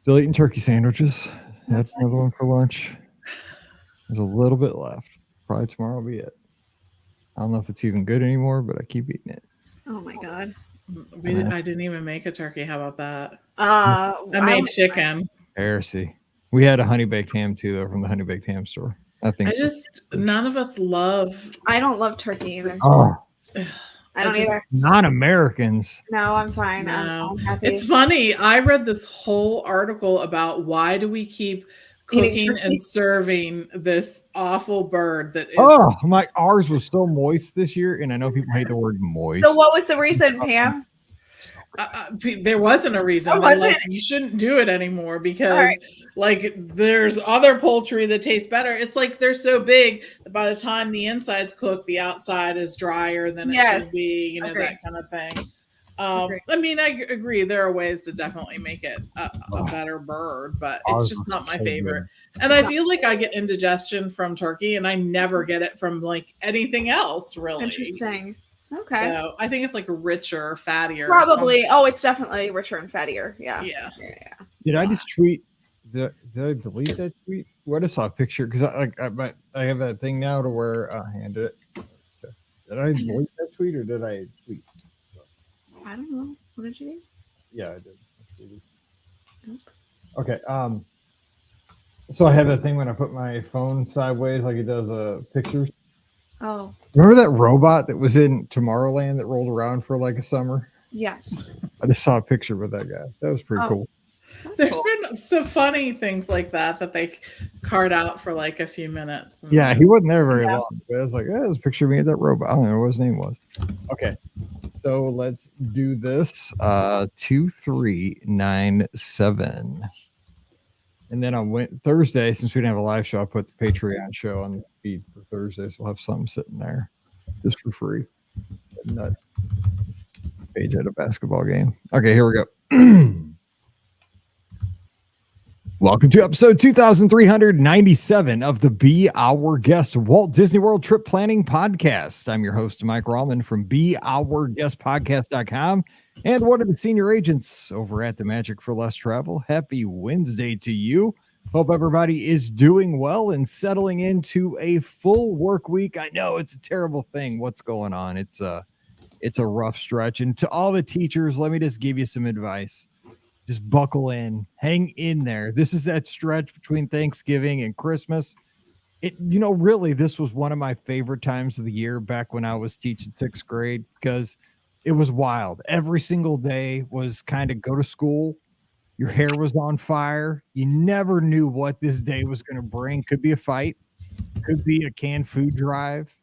Still eating turkey sandwiches. That's another one for lunch. There's a little bit left. Probably tomorrow will be it. I don't know if it's even good anymore, but I keep eating it. Oh my god. I didn't even make a turkey. How about that? I made chicken. Heresy. We had a honey baked ham too, though, from the honey baked ham store. I think none of us love. I don't love turkey either. Oh, I don't either. Non-Americans. No, I'm fine. No. I'm happy. It's funny. I read this whole article about why do we keep cooking and serving this awful bird that is. Oh, my ours was so moist this year, and I know people hate the word moist. So what was the reason, Pam? There wasn't a reason. Oh, wasn't? You shouldn't do it anymore because there's other poultry that tastes better. It's like they're so big that by the time the inside's cooked, the outside is drier than it should be. That kind of thing. I mean, I agree. There are ways to definitely make it a better bird, but it's just not my favorite. And I feel like I get indigestion from turkey, and I never get it from like anything else. Really interesting. Okay. So I think it's like richer, fattier. Probably. Oh, it's definitely richer and fattier. Yeah. Did I just tweet? Did I delete that tweet? What I saw a picture because I have that thing now to where I handed it. Did I delete that tweet or did I tweet? I don't know. What did you do? Yeah, I did. Nope. Okay. So I have that thing when I put my phone sideways, like it does pictures. Oh. Remember that robot that was in Tomorrowland that rolled around for like a summer? Yes. I just saw a picture with that guy. That was pretty cool. There's been some funny things like that they cart out for like a few minutes. Yeah, he wasn't there very long. But I was like, there's a picture of me of that robot. I don't know what his name was. Okay. So let's do this. 2397. And then on Thursday, since we didn't have a live show, I put the Patreon show on the feed for Thursday. So we'll have something sitting there just for free. Nut page at a basketball game. Okay, here we go. Welcome to episode 2397 of the Be Our Guest Walt Disney World Trip Planning Podcast. I'm your host, Mike Rallman from BeOurGuestPodcast.com and one of the senior agents over at the Magic for Less Travel. Happy Wednesday to you. Hope everybody is doing well and settling into a full work week. I know it's a terrible thing. What's going on? It's a rough stretch. And to all the teachers, let me just give you some advice. Just buckle in, hang in there. This is that stretch between Thanksgiving and Christmas. Really, this was one of my favorite times of the year back when I was teaching sixth grade because it was wild. Every single day was kind of go to school. Your hair was on fire. You never knew what this day was going to bring. Could be a fight. Could be a canned food drive.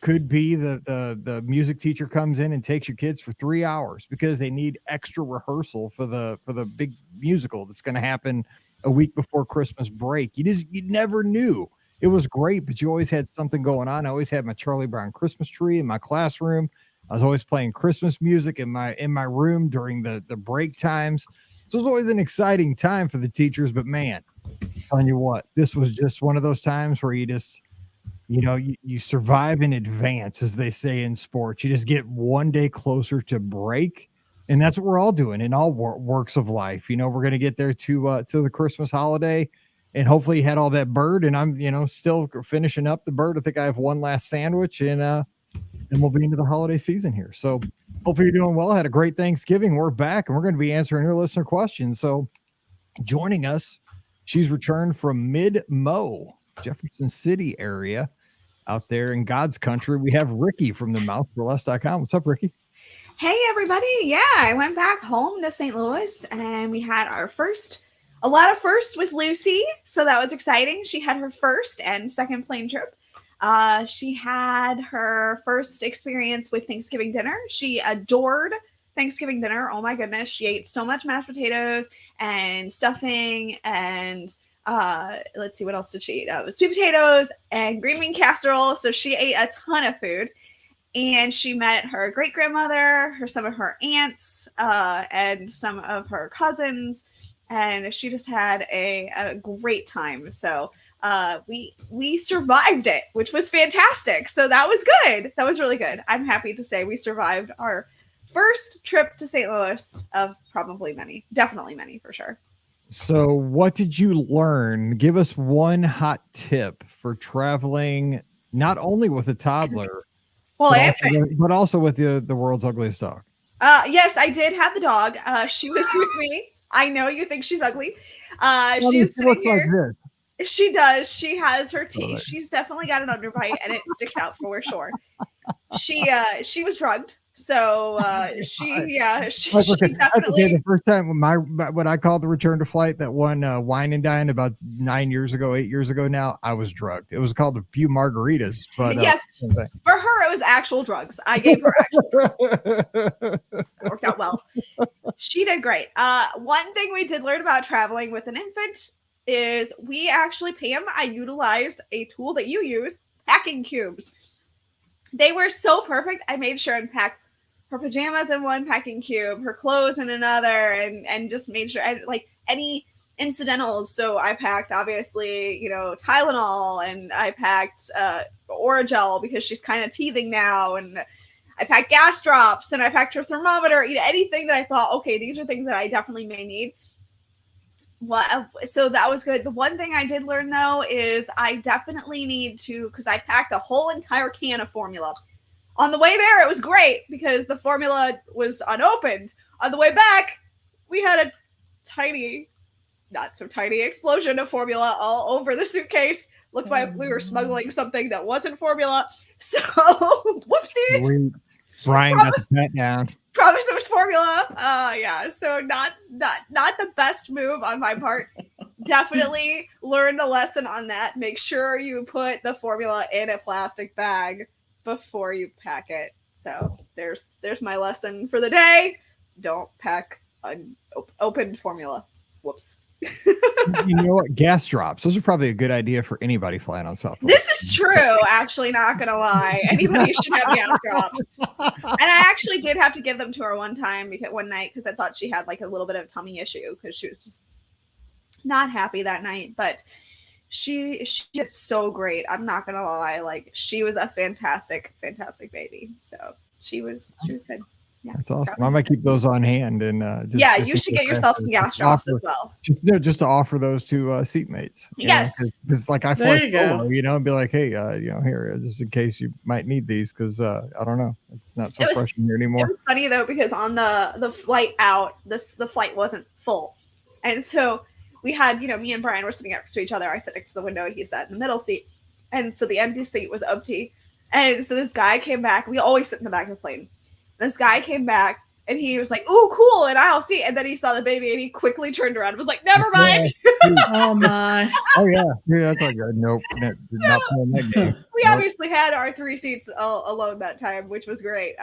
Could be the music teacher comes in and takes your kids for 3 hours because they need extra rehearsal for the big musical that's going to happen a week before Christmas break. You never knew. It was great, but you always had something going on. I always had my Charlie Brown Christmas tree in my classroom. I was always playing Christmas music in my room during the break times. So it was always an exciting time for the teachers, but man, I'm telling you what, this was just one of those times where you just you survive in advance, as they say in sports. You just get one day closer to break. And that's what we're all doing in all works of life. We're going to get there to the Christmas holiday, and hopefully you had all that bird. And I'm, still finishing up the bird. I think I have one last sandwich, and then we'll be into the holiday season here. So hopefully you're doing well. I had a great Thanksgiving. We're back, and we're going to be answering your listener questions. So joining us, she's returned from Mid-Mo, Jefferson City area. Out there in God's country, we have Rikki from the mouthforless.com. What's up, Rikki? Hey, everybody. Yeah, I went back home to St. Louis, and we had a lot of firsts with Lucy. So that was exciting. She had her first and second plane trip. She had her first experience with Thanksgiving dinner. She adored Thanksgiving dinner. Oh my goodness. She ate so much mashed potatoes and stuffing and let's see, what else did she eat? Sweet potatoes and green bean casserole. So she ate a ton of food, and she met her great grandmother, some of her aunts, and some of her cousins, and she just had a great time. So we survived it, which was fantastic. So that was good. That was really good. I'm happy to say we survived our first trip to St. Louis of probably many, definitely many for sure. So what did you learn? Give us one hot tip for traveling, not only with a toddler, but also with the world's ugliest dog. Yes, I did have the dog. She was with me. I know you think she's ugly. She is sitting here. Like she does. She has her teeth. She's definitely got an underbite, and it sticks out for sure. She was drugged. So she definitely. The first time when I called the return to flight, that one wine and dine about 8 years ago now, I was drugged. It was called a few margaritas, but yes, for her it was actual drugs. I gave her actual drugs. It worked out well. She did great. One thing we did learn about traveling with an infant is I utilized a tool that you use, packing cubes. They were so perfect. I made sure and packed her pajamas in one packing cube, her clothes in another, and just made sure any incidentals. So I packed obviously, Tylenol, and I packed Oragel because she's kind of teething now, and I packed gas drops, and I packed her thermometer, anything that I thought, okay, these are things that I definitely may need. So that was good. The one thing I did learn though is I definitely need to, because I packed a whole entire can of formula. On the way there, it was great because the formula was unopened. On the way back, we had a tiny, not so tiny explosion of formula all over the suitcase. Looked like we were smuggling something that wasn't formula. So, whoopsies. Sweet. Brian got the pet down. Promise it was formula. Yeah. So not the best move on my part. Definitely learned a lesson on that. Make sure you put the formula in a plastic bag before you pack it. So there's my lesson for the day. Don't pack unopened formula. Whoops. You know what? Gas drops. Those are probably a good idea for anybody flying on Southwest. This is true. Actually, not gonna lie. Anybody should have gas drops. And I actually did have to give them to her one night because I thought she had like a little bit of a tummy issue because she was just not happy that night. But she did so great. I'm not gonna lie. Like she was a fantastic baby. So she was good. Yeah, that's awesome. I might keep those on hand and you should get yourself some gas drops as well. Just to offer those to seatmates. Yes, because like I fly solo, and be like, hey, here, just in case you might need these, because I don't know, it's not so fresh in here anymore. It was funny though because on the flight out, the flight wasn't full, and so we had me and Brian were sitting next to each other. I sat next to the window and he sat in the middle seat, and so the empty seat was empty, and so this guy came back. We always sit in the back of the plane. This guy came back and he was like, "Oh, cool!" And I'll see. And then he saw the baby and he quickly turned around and was like, "Never mind." Oh my! Oh yeah, that's all good. Nope, not playing that game. We obviously had our 3 seats alone that time, which was great.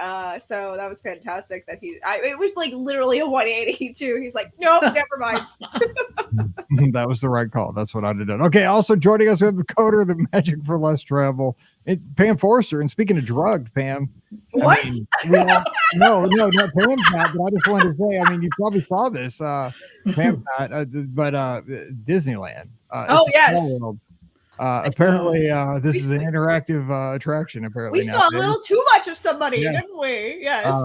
So that was fantastic. That it was like literally a 180 too. He's like, "Nope, never mind." That was the right call. That's what I'd have done. Okay. Also joining us, we have the coder, the Magic for Less Travel, Pam Forrester. And speaking of drugged, Pam. What? No, not Pam's not. But I just wanted to say, you probably saw this. Pam's not, but Disneyland. Yes. Apparently, this is an interactive attraction. Apparently, we saw a little too much of somebody, didn't we? Yes.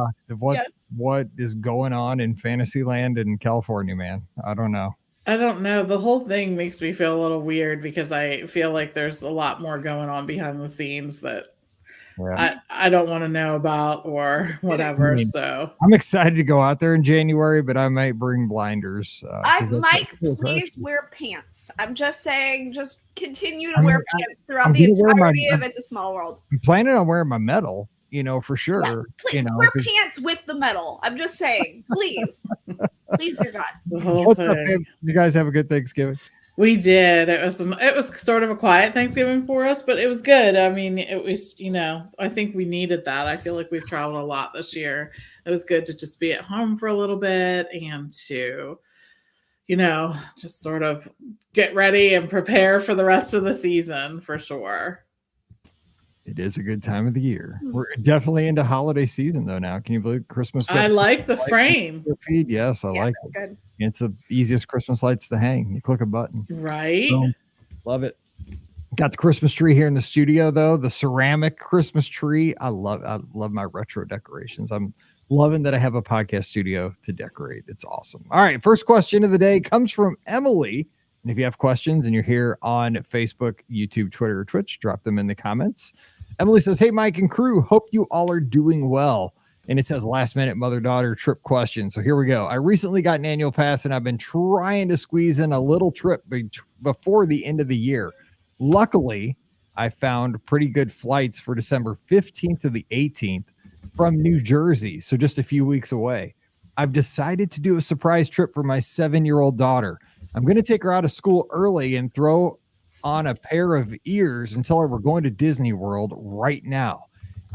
What is going on in Fantasyland in California, man? I don't know. The whole thing makes me feel a little weird because I feel like there's a lot more going on behind the scenes that I don't want to know about or whatever. So I'm excited to go out there in January, but I might bring blinders. Mike, please wear pants. I'm just saying, just continue to wear pants throughout the entirety of It's a Small World. I'm planning on wearing my medal, for sure. Yeah, wear pants with the medal. I'm just saying, please. Please, dear God. The whole thing. You guys have a good Thanksgiving? We did. It was sort of a quiet Thanksgiving for us, but it was good. It was, I think we needed that. I feel like we've traveled a lot this year. It was good to just be at home for a little bit and to, just sort of get ready and prepare for the rest of the season for sure. It is a good time of the year. We're definitely into holiday season though now. Can you believe Christmas? I like the frame. Feed. Yes, I like it. Good. It's the easiest Christmas lights to hang. You click a button. Right. Boom. Love it. Got the Christmas tree here in the studio though. The ceramic Christmas tree. I love my retro decorations. I'm Loving that I have a podcast studio to decorate. It's awesome. All right. First question of the day comes from Emily. And if you have questions and you're here on Facebook, YouTube, Twitter, or Twitch, drop them in the comments. Emily says, hey, Mike and crew, hope you all are doing well. And it says last minute mother-daughter trip question. So here we go. I recently got an annual pass and I've been trying to squeeze in a little trip before the end of the year. Luckily, I found pretty good flights for December 15th to the 18th from New Jersey. So just a few weeks away. I've decided to do a surprise trip for my 7-year-old daughter. I'm going to take her out of school early and throw on a pair of ears and tell her we're going to Disney World right now.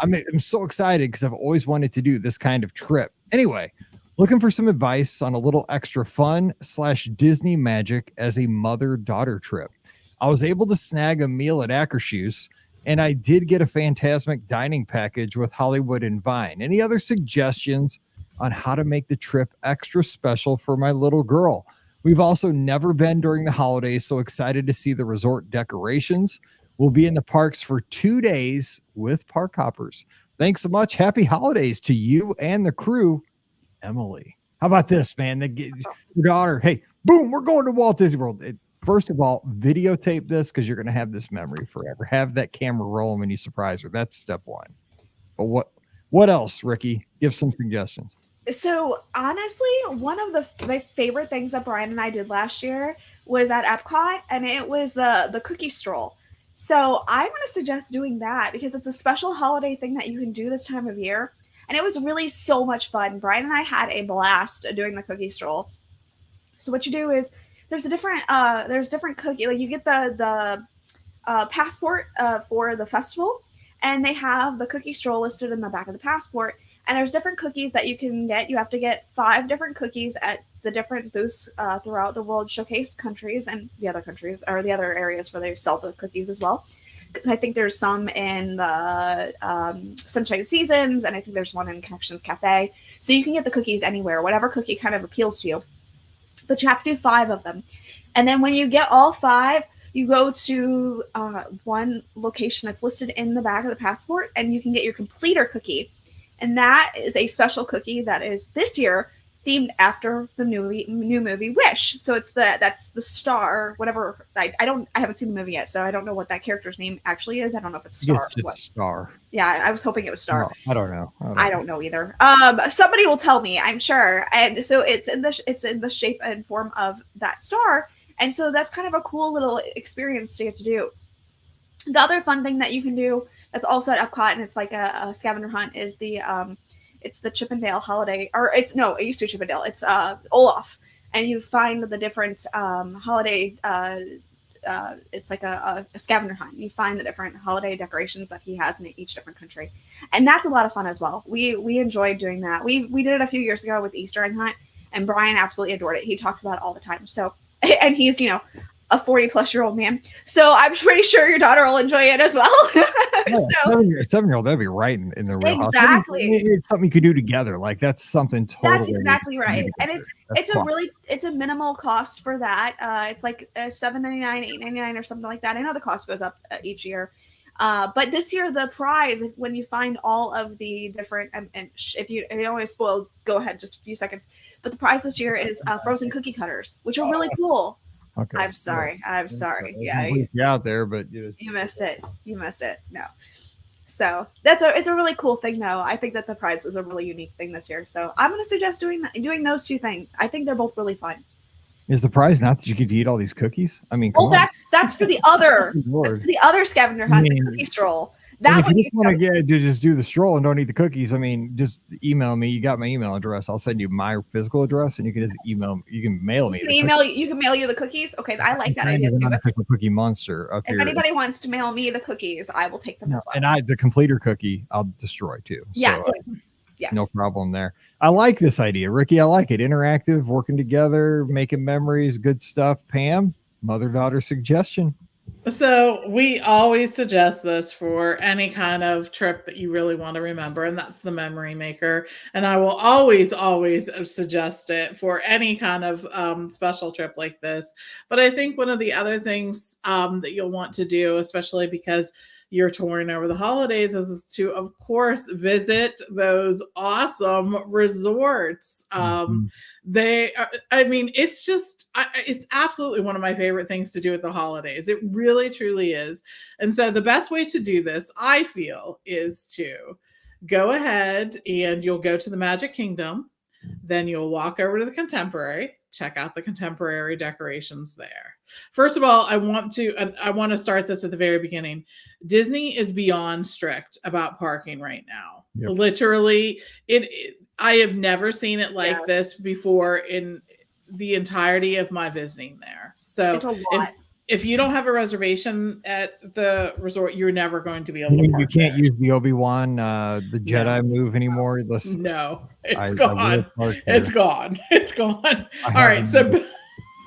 I'm so excited because I've always wanted to do this kind of trip. Anyway, looking for some advice on a little extra fun / Disney magic as a mother-daughter trip. I was able to snag a meal at Akershus, and I did get a Fantasmic dining package with Hollywood and Vine. Any other suggestions on how to make the trip extra special for my little girl? We've also never been during the holidays, so excited to see the resort decorations. We'll be in the parks for 2 days with park hoppers. Thanks so much. Happy holidays to you and the crew, Emily. How about this, man? Your daughter, hey, boom, we're going to Walt Disney World. First of all, videotape this because you're going to have this memory forever. Have that camera rolling when you surprise her. That's step one. But what else, Rikki? Give some suggestions. So honestly, one of my favorite things that Brian and I did last year was at Epcot, and it was the cookie stroll. So I'm going to suggest doing that because it's a special holiday thing that you can do this time of year. And it was really so much fun. Brian and I had a blast doing the cookie stroll. So what you do is there's different cookie, like you get the passport for the festival, and they have the cookie stroll listed in the back of the passport. And there's different cookies that you can get. You have to get 5 different cookies at the different booths throughout the World Showcase countries and the other countries, or the other areas where they sell the cookies as well. I think there's some in the Sunshine Seasons, and I think there's one in Connections Cafe. So you can get the cookies anywhere, whatever cookie kind of appeals to you. But you have to do 5 of them. And then when you get all 5, you go to one location that's listed in the back of the passport, and you can get your completer cookie. And that is a special cookie that is this year themed after the new movie Wish. So that's the star, whatever. I haven't seen the movie yet, so I don't know what that character's name actually is. I don't know if it's Star. It's Star. Yeah, I was hoping it was Star. No, I don't know. I don't know either. Somebody will tell me, I'm sure. And so it's in the shape and form of that star. And so that's kind of a cool little experience to get to do. The other fun thing that you can do that's also at Epcot, and it's like a scavenger hunt, is it's the Chippendale holiday, it used to be Chippendale. It's Olaf, and you find the different holiday. It's like a scavenger hunt. You find the different holiday decorations that he has in each different country, and that's a lot of fun as well. We enjoyed doing that. We did it a few years ago with the Easter egg hunt, and Brian absolutely adored it. He talks about it all the time. So, and he's a 40-plus-year-old man. So I'm pretty sure your daughter will enjoy it as well. Yeah, so, 7-year-old, that'd be right in the real exactly. House. It's something you could do together. Like that's something totally. That's exactly right. And it's a minimal cost for that. It's like $7.99, $8.99 or something like that. I know the cost goes up each year. But this year, the prize, when you find all of the different, and if you don't want to spoil, go ahead, just a few seconds. But the prize this year is frozen cookie cutters, which are really cool. Okay. I'm sorry. Yeah, you out there, but you missed it. No. So it's a really cool thing, though. I think that the prize is a really unique thing this year. So I'm going to suggest doing those 2 things. I think they're both really fun. Is the prize not that you get to eat all these cookies? I mean, that's for the other. That's for the other scavenger hunt, the cookie stroll. That if you want to just do the stroll and don't eat the cookies, I mean, just email me. You got my email address. I'll send you my physical address, and you can just email. You can mail me. You can mail you the cookies. Okay, I like that idea. I'm a cookie monster up here. If anybody wants to mail me the cookies, I will take them as well. And the completer cookie, I'll destroy too. Yes. Yes. No problem there. I like this idea, Rikki. I like it. Interactive, working together, making memories, good stuff. Pam, mother-daughter suggestion. So we always suggest this for any kind of trip that you really want to remember, and that's the memory maker. And I will always suggest it for any kind of special trip like this. But I think one of the other things that you'll want to do, especially because you're touring over the holidays is to, of course, visit those awesome resorts. They are, I mean, it's just, it's absolutely one of my favorite things to do at the holidays. It really, truly is. And so the best way to do this, I feel, is to go ahead and you'll go to the Magic Kingdom. Then you'll walk over to the Contemporary, check out the Contemporary decorations there. First of all, I want to start this at the very beginning. Disney is beyond strict about parking right now. Yep. Literally, I have never seen it like this before in the entirety of my visiting there. So it's a lot. If you don't have a reservation at the resort, you're never going to be able to park. You can't use the Obi-Wan, the Jedi move anymore. No, it's gone. It's gone. It's gone. All right. So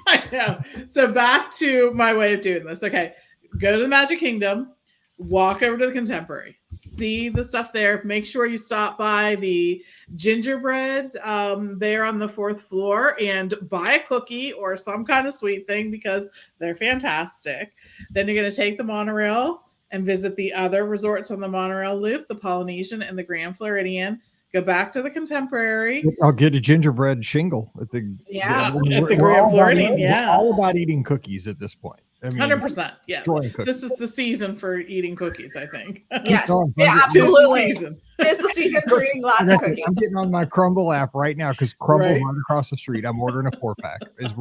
I know. So back to my way of doing this. Okay. Go to the Magic Kingdom, walk over to the Contemporary, see the stuff there. Make sure you stop by the gingerbread there on the 4th floor and buy a cookie or some kind of sweet thing because they're fantastic. Then you're going to take the monorail and visit the other resorts on the monorail loop, the Polynesian and the Grand Floridian. Go back to the Contemporary. I'll get a gingerbread shingle at the Grand Floridian. We're all about eating cookies at this point. I mean, 100%. Yes. This is the season for eating cookies, I think. Yes. Yeah, absolutely. It's the season for eating lots of cookies. I'm getting on my Crumble app right now because Crumble's right across the street. I'm ordering a 4-pack.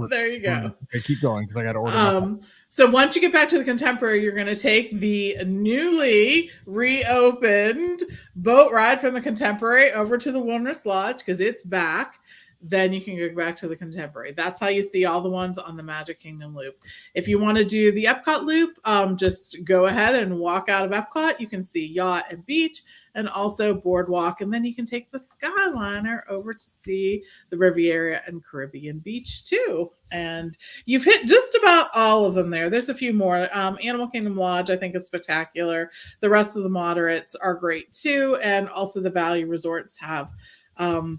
There you go. Okay, keep going because I got to order. So once you get back to the Contemporary, you're going to take the newly reopened boat ride from the Contemporary over to the Wilderness Lodge because it's back. Then you can go back to the Contemporary. That's how you see all the ones on the Magic Kingdom loop. If you want to do the Epcot loop, just go ahead and walk out of Epcot. You can see Yacht and Beach and also Boardwalk. And then you can take the Skyliner over to see the Riviera and Caribbean Beach too. And you've hit just about all of them there. There's a few more. Animal Kingdom Lodge, I think, is spectacular. The rest of the moderates are great too. And also the value resorts have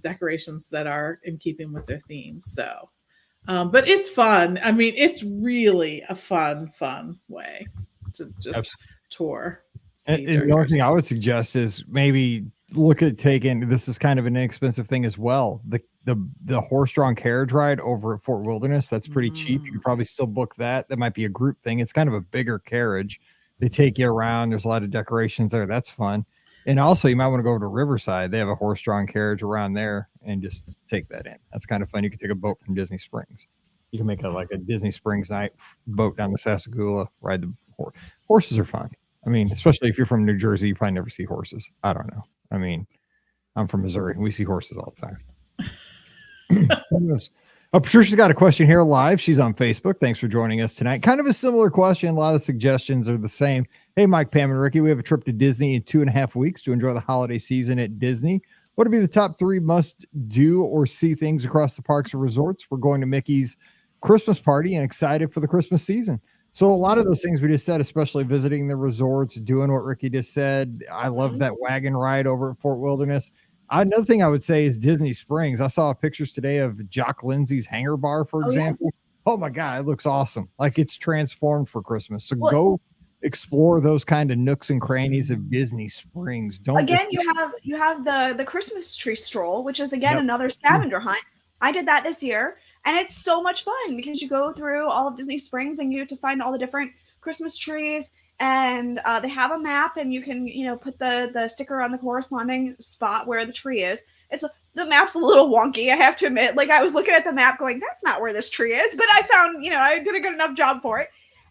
decorations that are in keeping with their theme. So, but it's fun. I mean, it's really a fun way to just tour. And the only thing I would suggest is maybe look at taking, this is kind of an inexpensive thing as well. The horse-drawn carriage ride over at Fort Wilderness, that's pretty cheap. You could probably still book that. That might be a group thing. It's kind of a bigger carriage. They take you around. There's a lot of decorations there. That's fun. And also, you might want to go over to Riverside. They have a horse-drawn carriage around there and just take that in. That's kind of fun. You can take a boat from Disney Springs. You can make like a Disney Springs night boat down the Sassagoula, ride the horse. Horses are fun. I mean, especially if you're from New Jersey, you probably never see horses. I don't know. I mean, I'm from Missouri, and we see horses all the time. Patricia's got a question here live. She's on Facebook. Thanks for joining us tonight. Kind of a similar question. A lot of the suggestions are the same. Hey, Mike, Pam, and Ricky, we have a trip to Disney in 2.5 weeks to enjoy the holiday season at Disney. What would be the top 3 must-do or see things across the parks or resorts? We're going to Mickey's Christmas party and excited for the Christmas season. So a lot of those things we just said, especially visiting the resorts, doing what Ricky just said. I love that wagon ride over at Fort Wilderness. Another thing I would say is Disney Springs. I saw pictures today of Jock Lindsay's Hangar Bar, for example. Yeah. Oh my God, it looks awesome. Like it's transformed for Christmas. So go explore those kind of nooks and crannies of Disney Springs. You have the Christmas tree stroll, which is another scavenger hunt. I did that this year, and it's so much fun because you go through all of Disney Springs and you get to find all the different Christmas trees. And they have a map, and you can, put the sticker on the corresponding spot where the tree is. The map's a little wonky, I have to admit. Like I was looking at the map going, that's not where this tree is. But I found, I did a good enough job for it.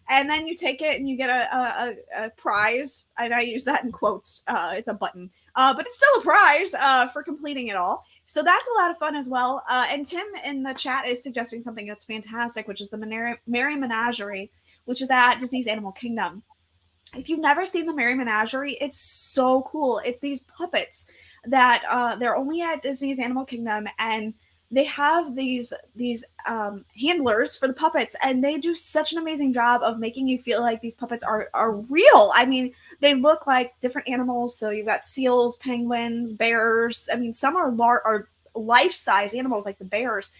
And then you take it and you get a prize. And I use that in quotes. It's a button. But it's still a prize for completing it all. So that's a lot of fun as well. And Tim in the chat is suggesting something that's fantastic, which is the Merry Menagerie, which is at Disney's Animal Kingdom. If you've never seen the Merry Menagerie, it's so cool. It's these puppets that they're only at Disney's Animal Kingdom, and they have these handlers for the puppets, and they do such an amazing job of making you feel like these puppets are real. I mean, they look like different animals. So you've got seals, penguins, bears. I mean, some are life-size animals like the bears.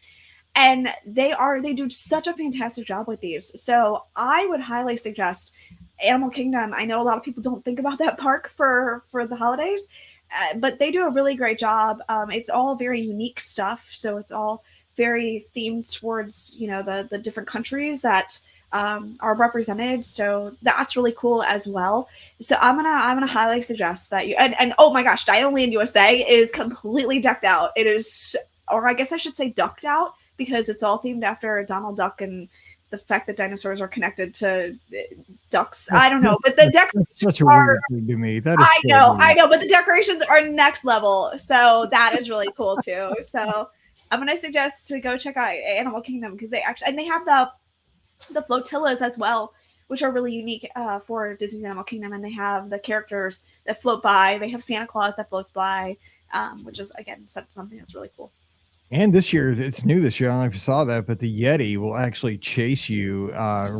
And they do such a fantastic job with these. So I would highly suggest Animal Kingdom, I know a lot of people don't think about that park for the holidays, but they do a really great job. It's all very unique stuff, so it's all very themed towards, you know, the different countries that are represented. So that's really cool as well. So I'm gonna highly suggest that you and oh my gosh, Dinoland USA is completely decked out. It is, or I guess I should say ducked out, because it's all themed after Donald Duck and the fact that dinosaurs are connected to ducks. I don't know, but the decorations such a weird thing to me. That is I know, but the decorations are next level. So that is really cool too. So I'm gonna suggest to go check out Animal Kingdom, because they actually, and they have the flotillas as well, which are really unique for Disney's Animal Kingdom, and they have the characters that float by. They have Santa Claus that floats by, which is again something that's really cool. And this year, it's new this year. I don't know if you saw that, but the Yeti will actually chase you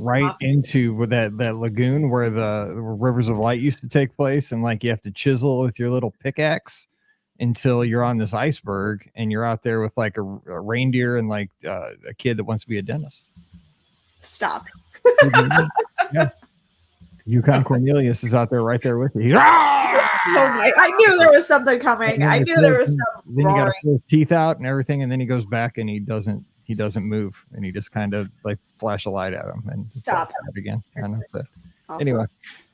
right into that lagoon where the Rivers of Light used to take place. And like you have to chisel with your little pickaxe until you're on this iceberg and you're out there with like a reindeer and like a kid that wants to be a dentist. Stop. Yeah. Yukon Cornelius is out there right there with you. Oh my, I knew there was something coming. I knew there was something. Then you got to pull his teeth out and everything, and then he goes back and he doesn't move, and he just kind of like flash a light at him and stop again. And that's it. Anyway,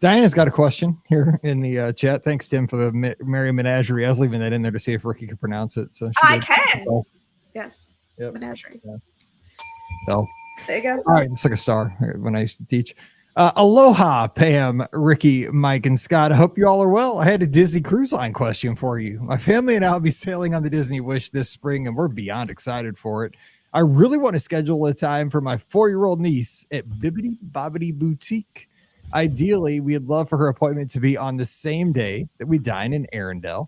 Diana's got a question here in the chat. Thanks, Tim, for the Merry Menagerie. I was leaving that in there to see if Ricky could pronounce it. So I can. Yes. Yep. Menagerie. Yeah. So there you go. All right, it's like a star when I used to teach. Aloha, Pam, Ricky, Mike, and Scott. I hope you all are well. I had a Disney Cruise Line question for you. My family and I will be sailing on the Disney Wish this spring, and we're beyond excited for it. I really want to schedule a time for my 4-year-old niece at Bibbidi Bobbidi Boutique. Ideally, we'd love for her appointment to be on the same day that we dine in Arendelle.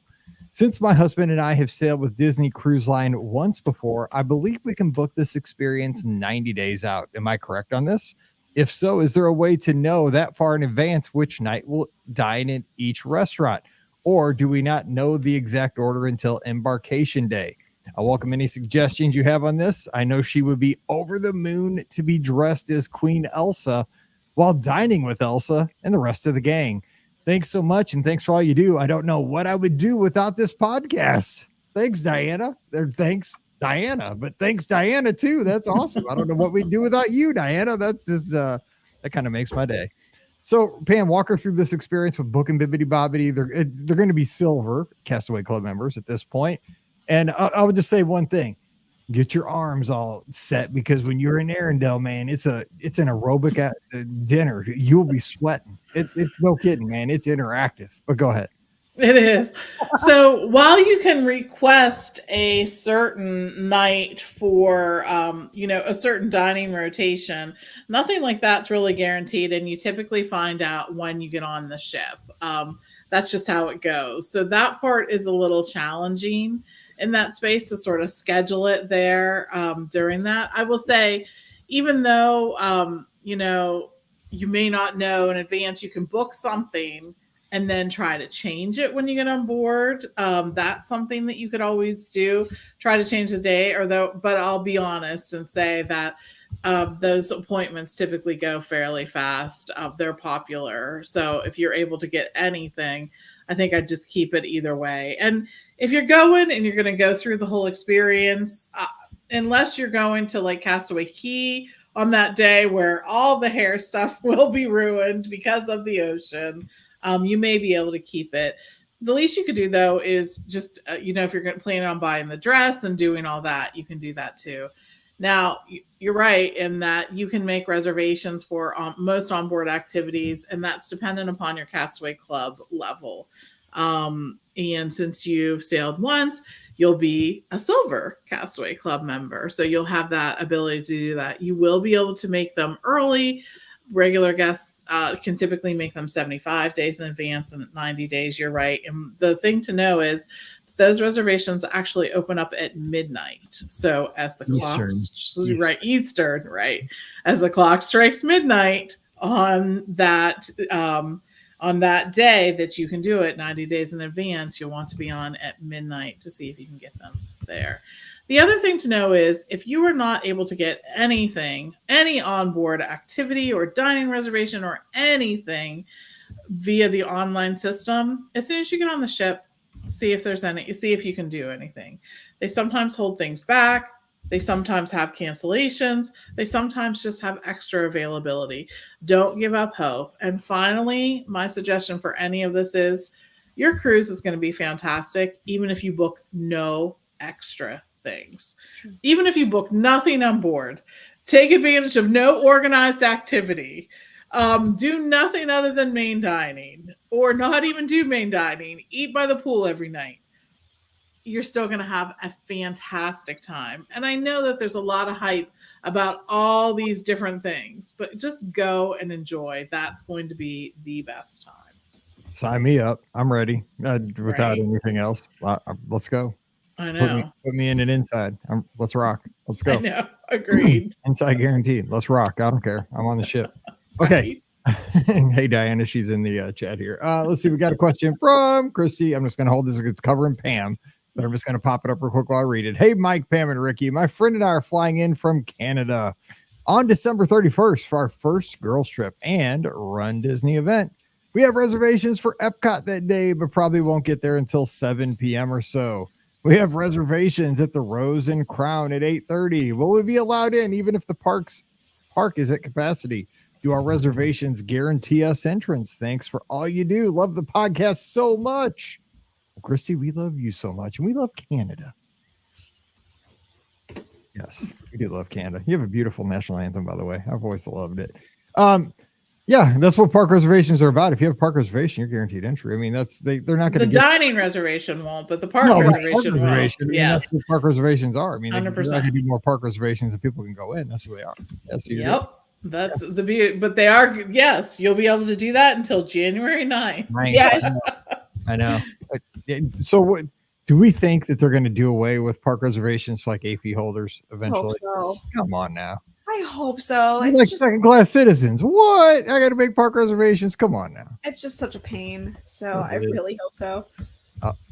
Since my husband and I have sailed with Disney Cruise Line once before, I believe we can book this experience 90 days out. Am I correct on this? If so, is there a way to know that far in advance which night we'll dine in each restaurant? Or do we not know the exact order until embarkation day? I welcome any suggestions you have on this. I know she would be over the moon to be dressed as Queen Elsa while dining with Elsa and the rest of the gang. Thanks so much, and thanks for all you do. I don't know what I would do without this podcast. Thanks, Diana. Thanks, Diana, but thanks, Diana, too. That's awesome. I don't know what we'd do without you, Diana. That's just that kind of makes my day. So, Pam, walk her through this experience with Book and Bibbidi Bobbidi. They're going to be silver Castaway Club members at this point. And I would just say one thing: get your arms all set, because when you're in Arendelle, man, it's an aerobic at dinner. You'll be sweating. It's no kidding, man. It's interactive. But go ahead. It is. So while you can request a certain night for, a certain dining rotation, nothing like that's really guaranteed. And you typically find out when you get on the ship. That's just how it goes. So that part is a little challenging in that space to sort of schedule it there during that. I will say, even though, you may not know in advance, you can book something and then try to change it when you get on board. That's something that you could always do. Try to change the day, but I'll be honest and say that those appointments typically go fairly fast. They're popular. So if you're able to get anything, I think I'd just keep it either way. And if you're going and you're going to go through the whole experience, unless you're going to like Castaway Cay on that day where all the hair stuff will be ruined because of the ocean, you may be able to keep it. The least you could do, though, is just, if you're going to plan on buying the dress and doing all that, you can do that too. Now, you're right in that you can make reservations for most onboard activities, and that's dependent upon your Castaway Club level. And since you've sailed once, you'll be a silver Castaway Club member. So you'll have that ability to do that. You will be able to make them early. Regular guests can typically make them 75 days in advance, and 90 days, you're right. And the thing to know is those reservations actually open up at midnight. So as the clock, Eastern, right? As the clock strikes midnight on that day that you can do it 90 days in advance, you'll want to be on at midnight to see if you can get them there. The other thing to know is if you are not able to get anything, any onboard activity or dining reservation or anything via the online system, as soon as you get on the ship, see if you can do anything. They sometimes hold things back. They sometimes have cancellations. They sometimes just have extra availability. Don't give up hope. And finally, my suggestion for any of this is your cruise is going to be fantastic, even if you book no extra things. Even if you book nothing on board, take advantage of no organized activity. Do nothing other than main dining, or not even do main dining. Eat by the pool every night. You're still going to have a fantastic time. And I know that there's a lot of hype about all these different things, but just go and enjoy. That's going to be the best time. Sign me up. I'm ready. Without anything else, let's go. I know. Put me in and inside. Let's rock. Let's go. I know. Agreed. Inside guaranteed. Let's rock. I don't care. I'm on the ship. Okay. Right. Hey, Diana. She's in the chat here. Let's see. We got a question from Christy. I'm just going to hold this. It's covering Pam, but I'm just going to pop it up real quick while I read it. Hey, Mike, Pam, and Ricky. My friend and I are flying in from Canada on December 31st for our first girls trip and Run Disney event. We have reservations for Epcot that day, but probably won't get there until 7 p.m. or so. We have reservations at the Rose and Crown at 8:30. Will we be allowed in even if the park is at capacity? Do our reservations guarantee us entrance? Thanks for all you do. Love the podcast so much. Well, Christy, we love you so much, and we love Canada. Yes, we do love Canada. You have a beautiful national anthem, by the way. I've always loved it. Yeah, that's what park reservations are about. If you have a park reservation, you're guaranteed entry. I mean, they're not going to. The dining reservation won't, but the park reservation won't. Yeah, that's what park reservations are. I mean, 100%. They're going to do more park reservations than people can go in. That's who they are. Yes, you do. That's the beauty. But they are. Yes, you'll be able to do that until January 9th. Yes, I know. So, what do we think that they're going to do away with park reservations for like AP holders eventually? Hope so. Come on now. I hope so. It's like second-class citizens. What? I got to make park reservations. Come on now. It's just such a pain. So I really hope so.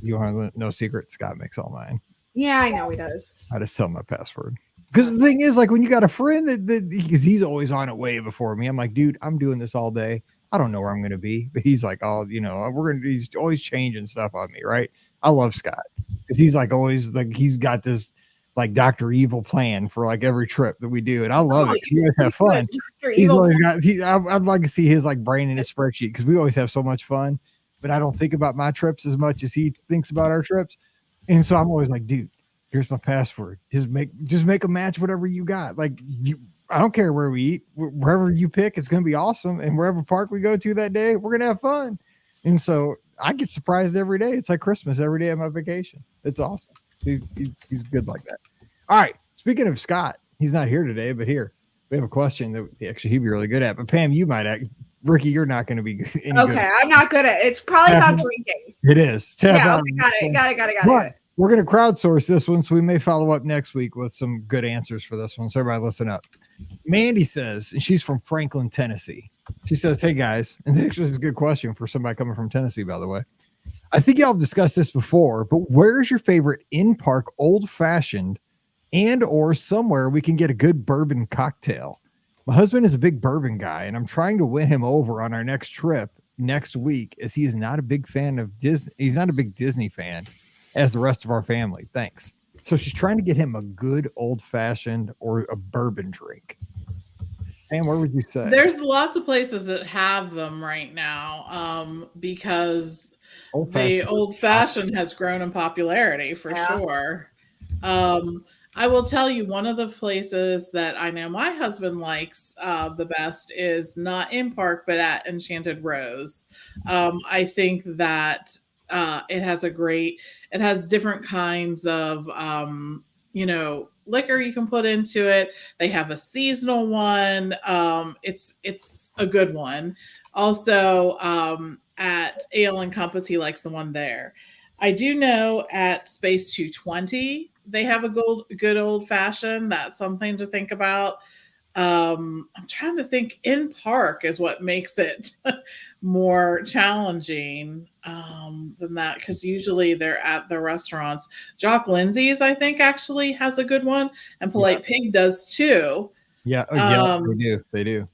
You want to know secret? Scott makes all mine. Yeah, I know he does. I just tell him my password. Because the thing is, like, when you got a friend because he's always on it way before me. I'm like, dude, I'm doing this all day. I don't know where I'm going to be. But he's like, oh, he's always changing stuff on me, right? I love Scott because he's like always like he's got this like Dr. Evil plan for like every trip that we do. And I love it. We always have fun. He's always got, I'd like to see his like brain in his spreadsheet because we always have so much fun, but I don't think about my trips as much as he thinks about our trips. And so I'm always like, dude, here's my password. Just make a match, whatever you got. Like I don't care where we eat, wherever you pick, it's going to be awesome. And wherever park we go to that day, we're going to have fun. And so I get surprised every day. It's like Christmas every day of my vacation. It's awesome. He's good like that. All right. Speaking of Scott, he's not here today, but here we have a question that actually he'd be really good at. But Pam, you might Ricky, you're not going to be any good. Okay, I'm not good at it. It's probably about drinking. It is. Got it. We're going to crowdsource this one, so we may follow up next week with some good answers for this one. So everybody listen up. Mandy says, and she's from Franklin, Tennessee. She says, hey guys, and this is a good question for somebody coming from Tennessee, by the way. I think y'all have discussed this before, but where's your favorite in-park old-fashioned and or somewhere we can get a good bourbon cocktail? My husband is a big bourbon guy, and I'm trying to win him over on our next trip next week, as he is not a big fan of Disney. He's not a big Disney fan as the rest of our family. Thanks. So she's trying to get him a good old-fashioned or a bourbon drink. And where would you say? There's lots of places that have them right now because the old-fashioned has grown in popularity for sure. I will tell you, one of the places that I know my husband likes the best is not in park, but at Enchanted Rose. I think that it has different kinds of, liquor you can put into it. They have a seasonal one. It's a good one. Also, at Ale and Compass, he likes the one there. I do know at Space 220, they have a good old fashioned. That's something to think about. I'm trying to think. In park is what makes it more challenging than that, because usually they're at the restaurants. Jock Lindsay's, I think, actually has a good one, and Polite Pig does too. Yeah, they do.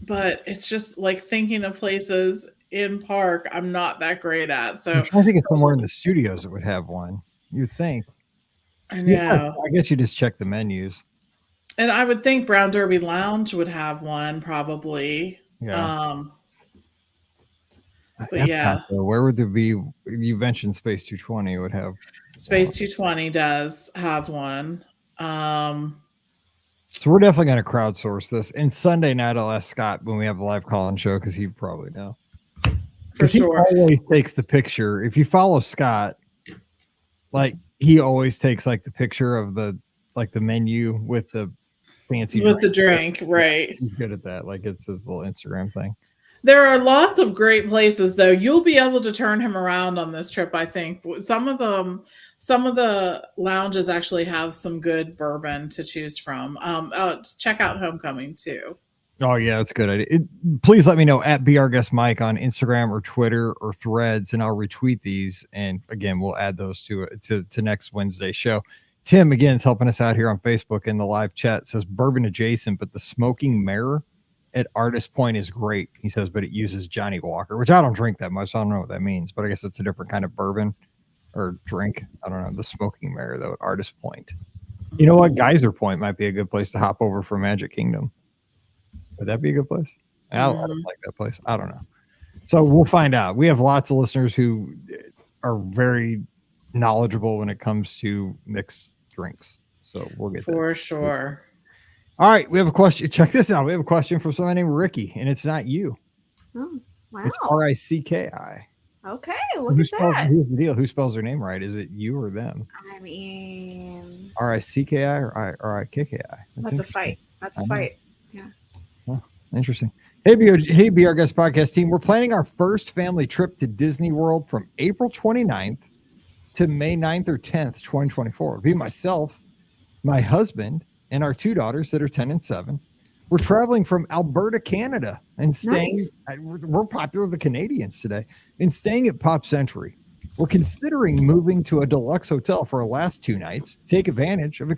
But it's just like thinking of places in park I'm not that great at. So I'm trying to think of somewhere in the studios that would have one. You think? I know. I guess you just check the menus. And I would think Brown Derby Lounge would have one, probably. Yeah. But yeah. Where would there be? You mentioned Space 220 would have. Space 220 does have one. So we're definitely going to crowdsource this. And Sunday night, I'll ask Scott when we have the live call-in show, because he probably know. Because he always takes the picture. If you follow Scott, like he always takes like the picture of the menu with the fancy drink, right? He's good at that. Like it's his little Instagram thing. There are lots of great places, though. You'll be able to turn him around on this trip, I think. Some of the lounges actually have some good bourbon to choose from. Check out Homecoming too. Oh yeah, that's a good idea. Please let me know at BRGuestMike on Instagram or Twitter or Threads, and I'll retweet these. And again, we'll add those to next Wednesday's show. Tim again is helping us out here on Facebook in the live chat. Says bourbon adjacent, but the Smoking Mirror at Artist Point is great. He says, but it uses Johnny Walker, which I don't drink that much. So I don't know what that means, but I guess it's a different kind of bourbon or drink. I don't know. The Smoking Mirror though at Artist Point. You know what? Geyser Point might be a good place to hop over for Magic Kingdom. Would that be a good place? I like that place. I don't know. So we'll find out. We have lots of listeners who are very knowledgeable when it comes to mixed drinks. So we'll get for sure. All right. We have a question. Check this out. We have a question from someone named Ricky, and it's not you. Oh, wow. It's Ricki. Okay. Look at that. Here's the deal. Who spells their name right? Is it you or them? I mean, Ricki or Rikki? That's a fight. That's a fight. Yeah. Interesting. Hey, Be Our Guest podcast team. We're planning our first family trip to Disney World from April 29th to May 9th or 10th, 2024. It'll be myself, my husband, and our two daughters that are 10 and 7. We're traveling from Alberta, Canada, and staying. Nice. We're popular with the Canadians today, and staying at Pop Century. We're considering moving to a deluxe hotel for our last 2 nights to take advantage of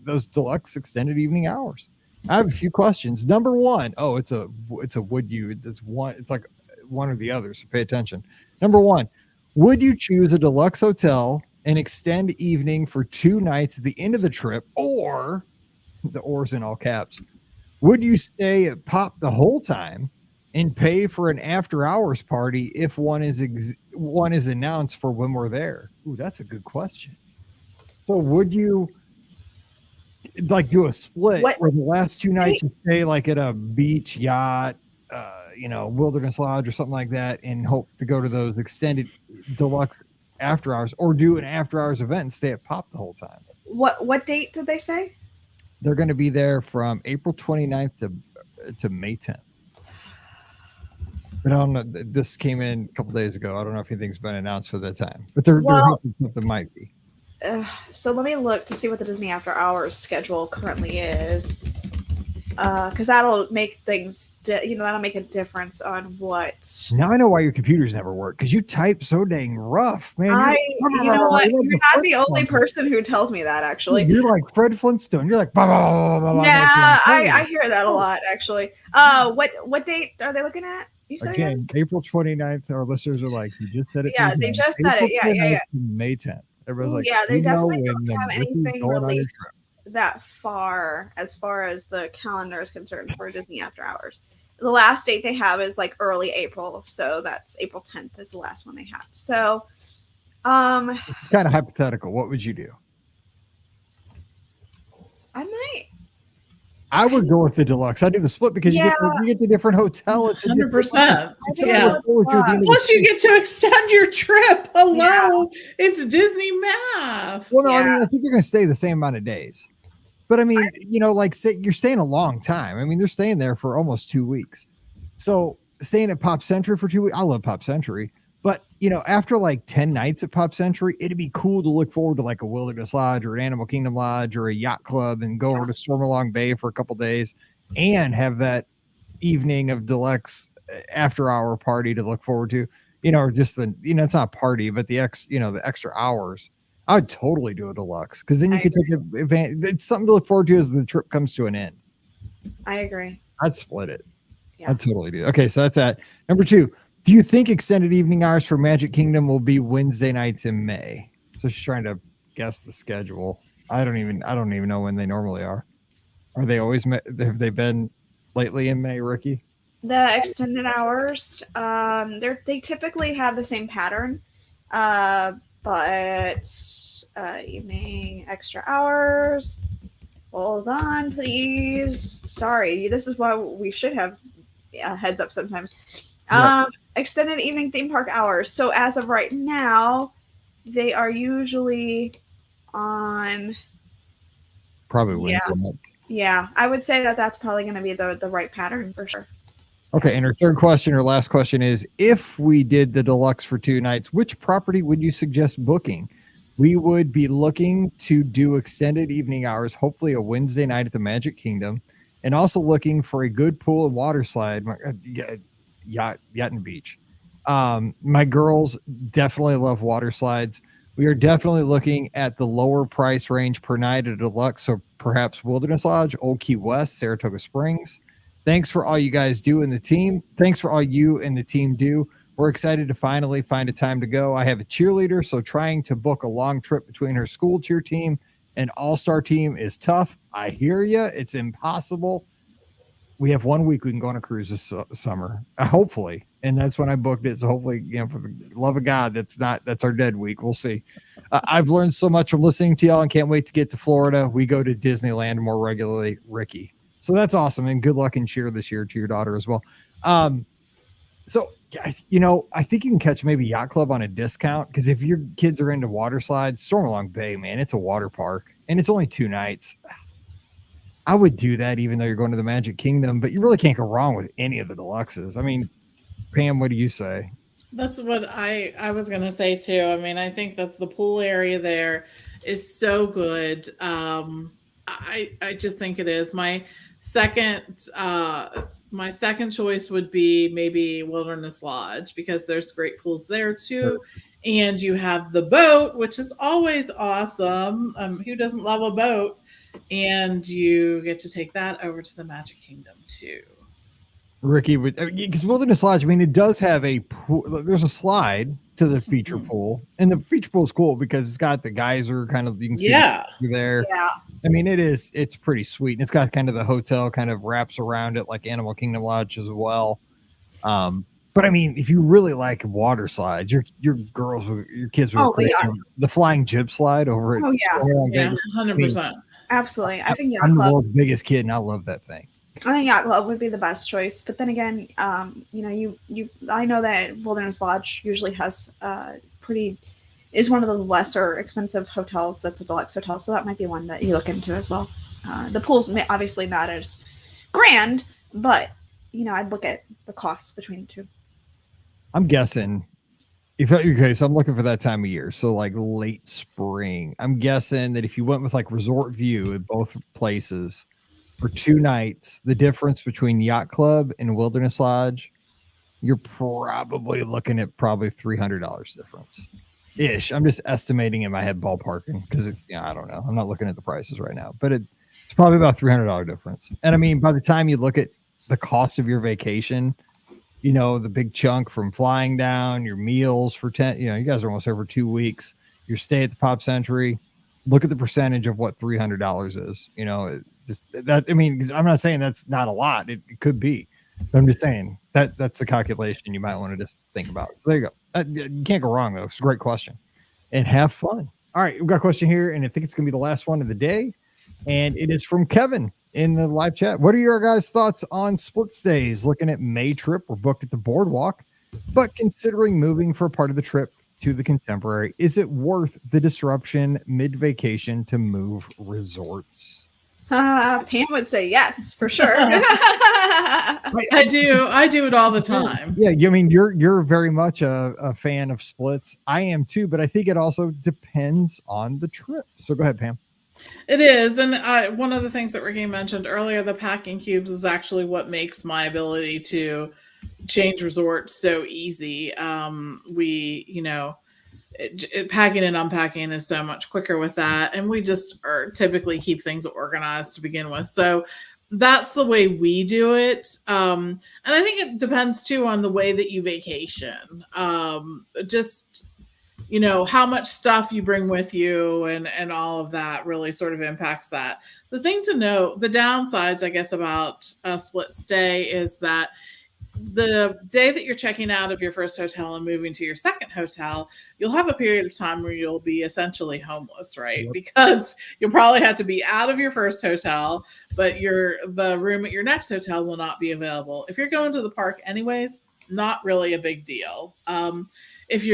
those deluxe extended evening hours. I have a few questions. Number one, it's a would you? It's one. It's like one or the other. So pay attention. Number one, would you choose a deluxe hotel and extend evening for 2 nights at the end of the trip, or the or's in all caps? Would you stay at Pop the whole time and pay for an after hours party if one is announced for when we're there? Ooh, that's a good question. So would you like do a split where the last 2 nights you stay like at a beach, yacht, Wilderness Lodge or something like that, and hope to go to those extended deluxe after hours, or do an after hours event and stay at Pop the whole time? What date did they say? They're going to be there from April 29th to May 10th. But I don't know. This came in a couple days ago. I don't know if anything's been announced for that time, but they're hoping something might be. So let me look to see what the Disney After Hours schedule currently is, because that'll make things, that'll make a difference on what. Now I know why your computers never work, because you type so dang rough, man. You know what? You're not the only person who tells me that, actually. You're like Fred Flintstone. You're like, blah, blah, blah, blah, yeah, I hear that a lot, actually. What date are they looking at? You said again, April 29th. Our listeners are like, you just said it. Yeah, they just said it. Yeah. May 10th. Everybody's like, yeah, they definitely don't have anything released that far as the calendar is concerned for Disney After Hours. The last date they have is like early April, so that's April 10th is the last one they have. So, it's kind of hypothetical. What would you do? I would go with the deluxe. I do the split because you get the different hotel. It's 100%. Yeah. Plus, you get to extend your trip. Hello, it's Disney math. Well, no, I mean, I think you're going to stay the same amount of days. But I mean, say you're staying a long time. I mean, they're staying there for almost 2 weeks. So staying at Pop Century for 2 weeks. I love Pop Century, But, you know, after like 10 nights at Pop Century, it'd be cool to look forward to like a Wilderness Lodge or an Animal Kingdom Lodge or a yacht club and go over to Stormalong Bay for a couple days and have that evening of deluxe after hour party to look forward to, you know, or just the, you know, it's not a party, but the the extra hours. I would totally do a deluxe because then you could take advantage. It's something to look forward to as the trip comes to an end. I agree. I'd split it. Yeah. I'd totally do. Okay, so that's that. Number 2. Do you think extended evening hours for Magic Kingdom will be Wednesday nights in May? So she's trying to guess the schedule. I don't even know when they normally are. Are they always? Have they been lately in May, Rikki? The extended hours, they typically have the same pattern, but evening extra hours. Hold on, please. Sorry, this is why we should have heads up sometimes. Yep. Extended evening theme park hours. So as of right now, they are usually on probably Wednesday nights. Yeah, I would say that that's probably going to be the right pattern for sure. Okay, and her last question is, if we did the deluxe for 2 nights, which property would you suggest booking? We would be looking to do extended evening hours, hopefully a Wednesday night at the Magic Kingdom, and also looking for a good pool and water slide. Yacht and beach. My girls definitely love water slides. We are definitely looking at the lower price range per night at deluxe, so perhaps Wilderness Lodge, Old Key West, Saratoga Springs. Thanks for all you guys do in the team. Thanks for all you and the team do. We're excited to finally find a time to go. I have a cheerleader, so trying to book a long trip between her school cheer team and all-star team is tough. I hear you. It's impossible. We have 1 week we can go on a cruise this summer, hopefully. And that's when I booked it. So hopefully, you know, for the love of God, that's our dead week. We'll see. I've learned so much from listening to y'all and can't wait to get to Florida. We go to Disneyland more regularly, Rikki. So that's awesome. And good luck and cheer this year to your daughter as well. So, you know, I think you can catch maybe Yacht Club on a discount because if your kids are into water slides, Stormalong Bay, man, it's a water park and it's only 2 nights. I would do that even though you're going to the Magic Kingdom, but you really can't go wrong with any of the deluxes. I mean, Pam, what do you say? That's what I was going to say too. I mean, I think that the pool area there is so good. I just think it is. My second choice would be maybe Wilderness Lodge because there's great pools there too. And you have the boat, which is always awesome. Who doesn't love a boat? And you get to take that over to the Magic Kingdom too. Rikki would, because Wilderness Lodge, I mean, it does have a pool. There's a slide to the feature pool, and the feature pool is cool because it's got the geyser kind of, you can see there. Yeah. I mean, it's pretty sweet. And it's got kind of the hotel kind of wraps around it like Animal Kingdom Lodge as well. But I mean, if you really like water slides, your kids will the flying jib slide over at 100%. Absolutely. I think Yacht I'm Club, the world's biggest kid and I love that thing. I think Yacht Club would be the best choice. But then again, you know, I know that Wilderness Lodge usually has is one of the lesser expensive hotels that's a deluxe hotel. So that might be one that you look into as well. The pool's obviously not as grand, but you know, I'd look at the costs between the two. I'm guessing so I'm looking for that time of year. So like late spring, I'm guessing that if you went with like Resort View at both places for 2 nights, the difference between Yacht Club and Wilderness Lodge, you're probably looking at $300 difference ish. I'm just estimating in my head, ballparking, because I don't know. I'm not looking at the prices right now, but it's probably about $300 difference. And I mean, by the time you look at the cost of your vacation, you know, the big chunk from flying down, your meals for 10, you know, you guys are almost there for 2 weeks, your stay at the Pop Century, look at the percentage of what $300 is, you know, just that. I mean, I'm not saying that's not a lot. It could be, but I'm just saying that's the calculation you might want to just think about. So there you go. You can't go wrong though. It's a great question and have fun. All right. We've got a question here and I think it's going to be the last one of the day. And it is from Kevin in the live chat. What are your guys' thoughts on split stays? Looking at May trip, we're booked at the boardwalk, but considering moving for a part of the trip to the Contemporary, is it worth the disruption mid-vacation to move resorts? Pam would say yes, for sure. I do it all the time. Yeah, I mean, you're very much a fan of splits. I am too, but I think it also depends on the trip. So go ahead, Pam. It is, and one of the things that Rikki mentioned earlier, the packing cubes, is actually what makes my ability to change resorts so easy. Packing and unpacking is so much quicker with that, and we just typically keep things organized to begin with. So that's the way we do it. And I think it depends too on the way that you vacation. Just how much stuff you bring with you and all of that really sort of impacts that. The thing to note, the downsides, I guess, about a split stay is that the day that you're checking out of your first hotel and moving to your second hotel, you'll have a period of time where you'll be essentially homeless, right? Yep. Because you'll probably have to be out of your first hotel, but the room at your next hotel will not be available. If you're going to the park anyways, not really a big deal. If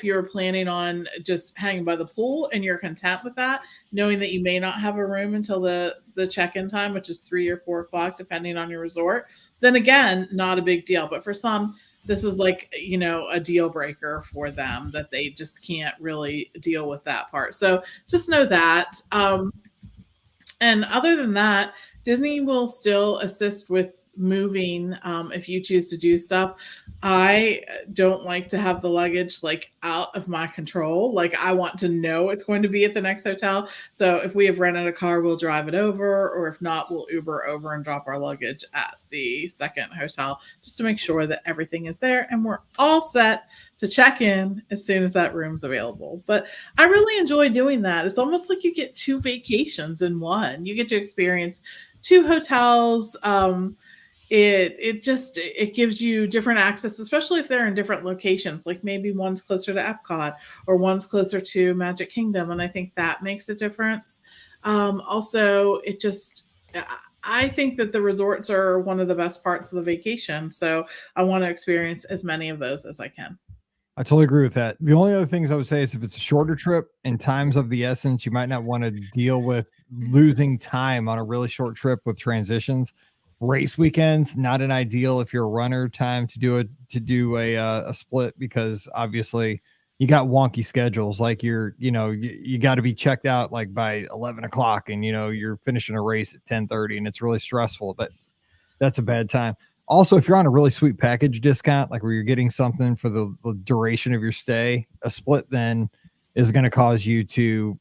you're planning on just hanging by the pool and you're content with that, knowing that you may not have a room until the check-in time, which is 3 or 4 o'clock, depending on your resort, then again, not a big deal. But for some, this is like, a deal breaker for them, that they just can't really deal with that part. So just know that. And other than that, Disney will still assist with moving if you choose to do stuff. I don't like to have the luggage out of my control. I want to know it's going to be at the next hotel. So if we have rented a car, we'll drive it over, or if not, we'll Uber over and drop our luggage at the second hotel, just to make sure that everything is there and we're all set to check in as soon as that room's available. But I really enjoy doing that. It's almost like you get 2 vacations in one. You get to experience 2 hotels. It gives you different access, especially if they're in different locations. Like maybe one's closer to Epcot or one's closer to Magic Kingdom, and I think that makes a difference. Also, I think that the resorts are one of the best parts of the vacation, so I want to experience as many of those as I can. I totally agree with that. The only other things I would say is if it's a shorter trip and time's of the essence, you might not want to deal with losing time on a really short trip with transitions. Race weekends, not an ideal if you're a runner time to do a split, because obviously you got wonky schedules. Like you got to be checked out by 11 o'clock and you're finishing a race at 10:30 and it's really stressful, but that's a bad time. Also, if you're on a really sweet package discount, like where you're getting something for the duration of your stay, a split then is going to cause you to,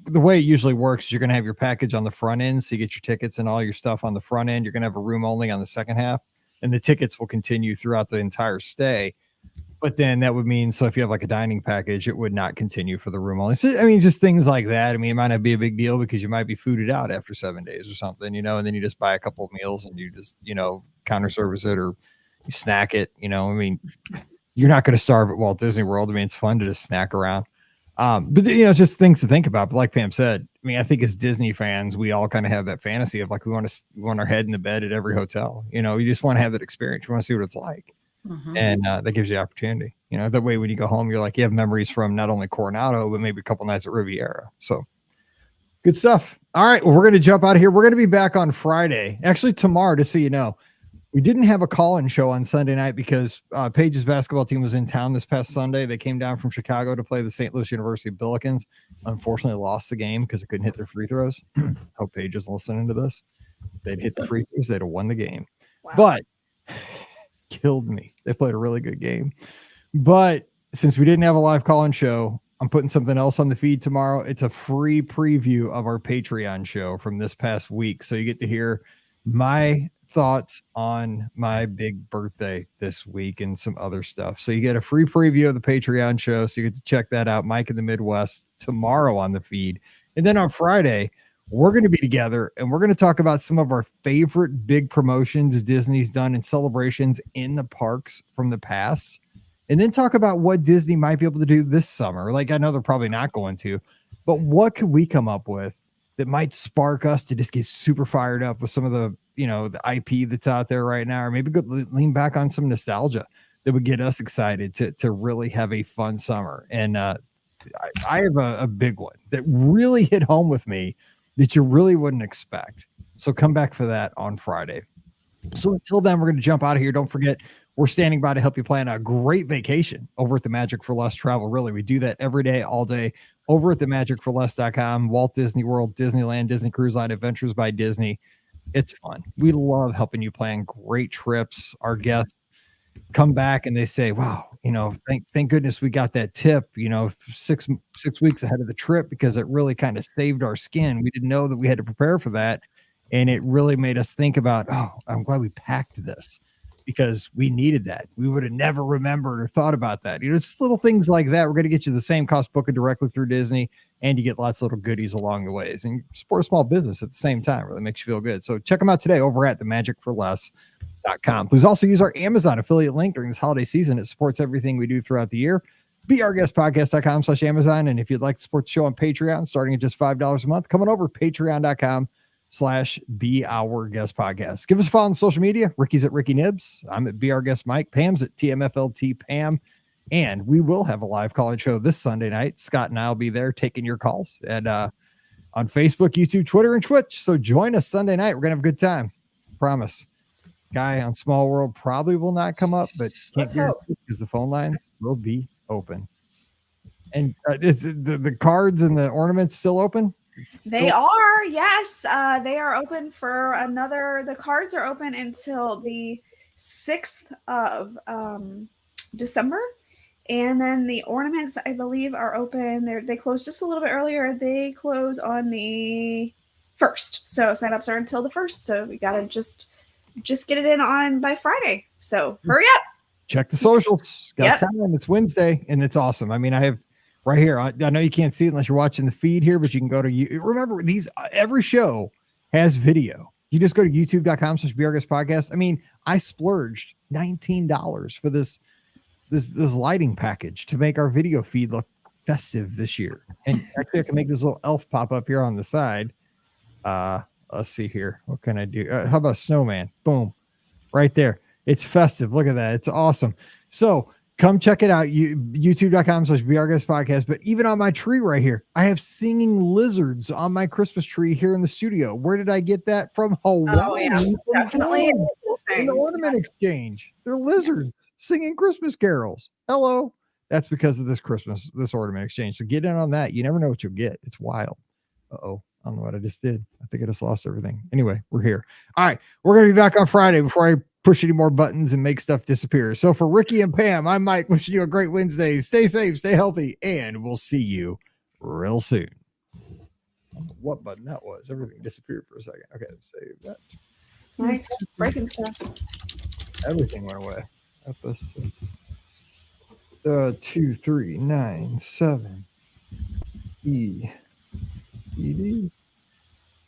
the way it usually works is you're going to have your package on the front end. So you get your tickets and all your stuff on the front end. You're going to have a room only on the second half, and the tickets will continue throughout the entire stay. But then that would mean, so if you have a dining package, it would not continue for the room only. So, I mean, just things like that. I mean, it might not be a big deal because you might be fooded out after 7 days or something, and then you just buy a couple of meals and you just, counter service it or you snack it. I mean, you're not going to starve at Walt Disney World. I mean, it's fun to just snack around. But just things to think about. But like Pam said, I mean, I think as Disney fans, we all kind of have that fantasy of we want our head in the bed at every hotel. You just want to have that experience. You want to see what it's like. Mm-hmm. And that gives you the opportunity. That way when you go home, you're you have memories from not only Coronado, but maybe a couple nights at Riviera. So good stuff. All right. Well, we're going to jump out of here. We're going to be back on Friday, actually tomorrow, just so you know. We didn't have a call-in show on Sunday night because Paige's basketball team was in town this past Sunday. They came down from Chicago to play the St. Louis University Billikens. Unfortunately, lost the game because they couldn't hit their free throws. Hope Paige is listening to this. If they'd hit the free throws, they'd have won the game. Wow. But killed me. They played a really good game. But since we didn't have a live call-in show, I'm putting something else on the feed tomorrow. It's a free preview of our Patreon show from this past week. So you get to hear my thoughts on my big birthday this week and some other stuff. So you get a free preview of the Patreon show. So you get to check that out. Mike in the Midwest tomorrow on the feed. And then on Friday, we're going to be together and we're going to talk about some of our favorite big promotions Disney's done and celebrations in the parks from the past. And then talk about what Disney might be able to do this summer. I know they're probably not going to, but what could we come up with that might spark us to just get super fired up with some of the, the IP that's out there right now, or maybe lean back on some nostalgia that would get us excited to really have a fun summer. And I have a big one that really hit home with me that you really wouldn't expect. So come back for that on Friday. So until then, we're going to jump out of here. Don't forget, we're standing by to help you plan a great vacation over at the Magic for Less Travel. Really, we do that every day, all day over at the magicforless.com. Walt Disney World, Disneyland, Disney Cruise Line, Adventures by Disney. It's fun. We love helping you plan great trips. Our guests come back and they say, wow, thank goodness we got that tip, 6 weeks ahead of the trip, because it really kind of saved our skin. We didn't know that we had to prepare for that. And it really made us think about, I'm glad we packed this, because we needed that. We would have never remembered or thought about that. It's little things like that. We're going to get you the same cost booking directly through Disney, and you get lots of little goodies along the ways, and support a small business at the same time. Really makes you feel good. So check them out today over at themagicforless.com. Please also use our Amazon affiliate link during this holiday season. It supports everything we do throughout the year. BeOurGuestPodcast.com/Amazon. And if you'd like to support the show on Patreon, starting at just $5 a month, come on over patreon.com/Be Our Guest Podcast. Give us a follow on social media. Ricky's at Ricky Nibs. I'm at Be Our Guest Mike. Pam's at TMFLT Pam. And we will have a live call-in show this Sunday night. Scott and I will be there taking your calls and on Facebook, YouTube, Twitter, and Twitch. So join us Sunday night. We're going to have a good time. Promise. Guy on Small World probably will not come up, but can't guarantee, because the phone lines will be open. And is the cards and the ornaments still open? They are, yes. They are open for the cards are open until the 6th of December. And then the ornaments, I believe, are open. They close just a little bit earlier. They close on the 1st. So signups are until the 1st. So we got to just get it in on by Friday. So hurry up. Check the socials. Got time. It's Wednesday, and it's awesome. I mean, I have right here. I know you can't see it unless you're watching the feed here, but you can go to remember these. Every show has video. You just go to youtube.com/Be Our Guest Podcast. I mean, I splurged $19 for this lighting package to make our video feed look festive this year. And actually, I can make this little elf pop up here on the side. Let's see here. What can I do? How about snowman? Boom. Right there. It's festive. Look at that. It's awesome. So come check it out. YouTube.com/Be Our Guest Podcast. But even on my tree right here, I have singing lizards on my Christmas tree here in the studio. Where did I get that from? Hawaii. Oh, yeah. Definitely. An ornament exchange. They're lizards singing Christmas carols. Hello. That's because of this ornament exchange. So get in on that. You never know what you'll get. It's wild. Uh-oh. I don't know what I just did. I think I just lost everything. Anyway, we're here. All right. We're going to be back on Friday before I push any more buttons and make stuff disappear. So for Ricky and Pam, I'm Mike, wishing you a great Wednesday. Stay safe, stay healthy, and we'll see you real soon. I don't know what button that was. Everything disappeared for a second. Okay, let's save that. Nice. Breaking stuff. Everything went away. 2, 3, 9, 7. ED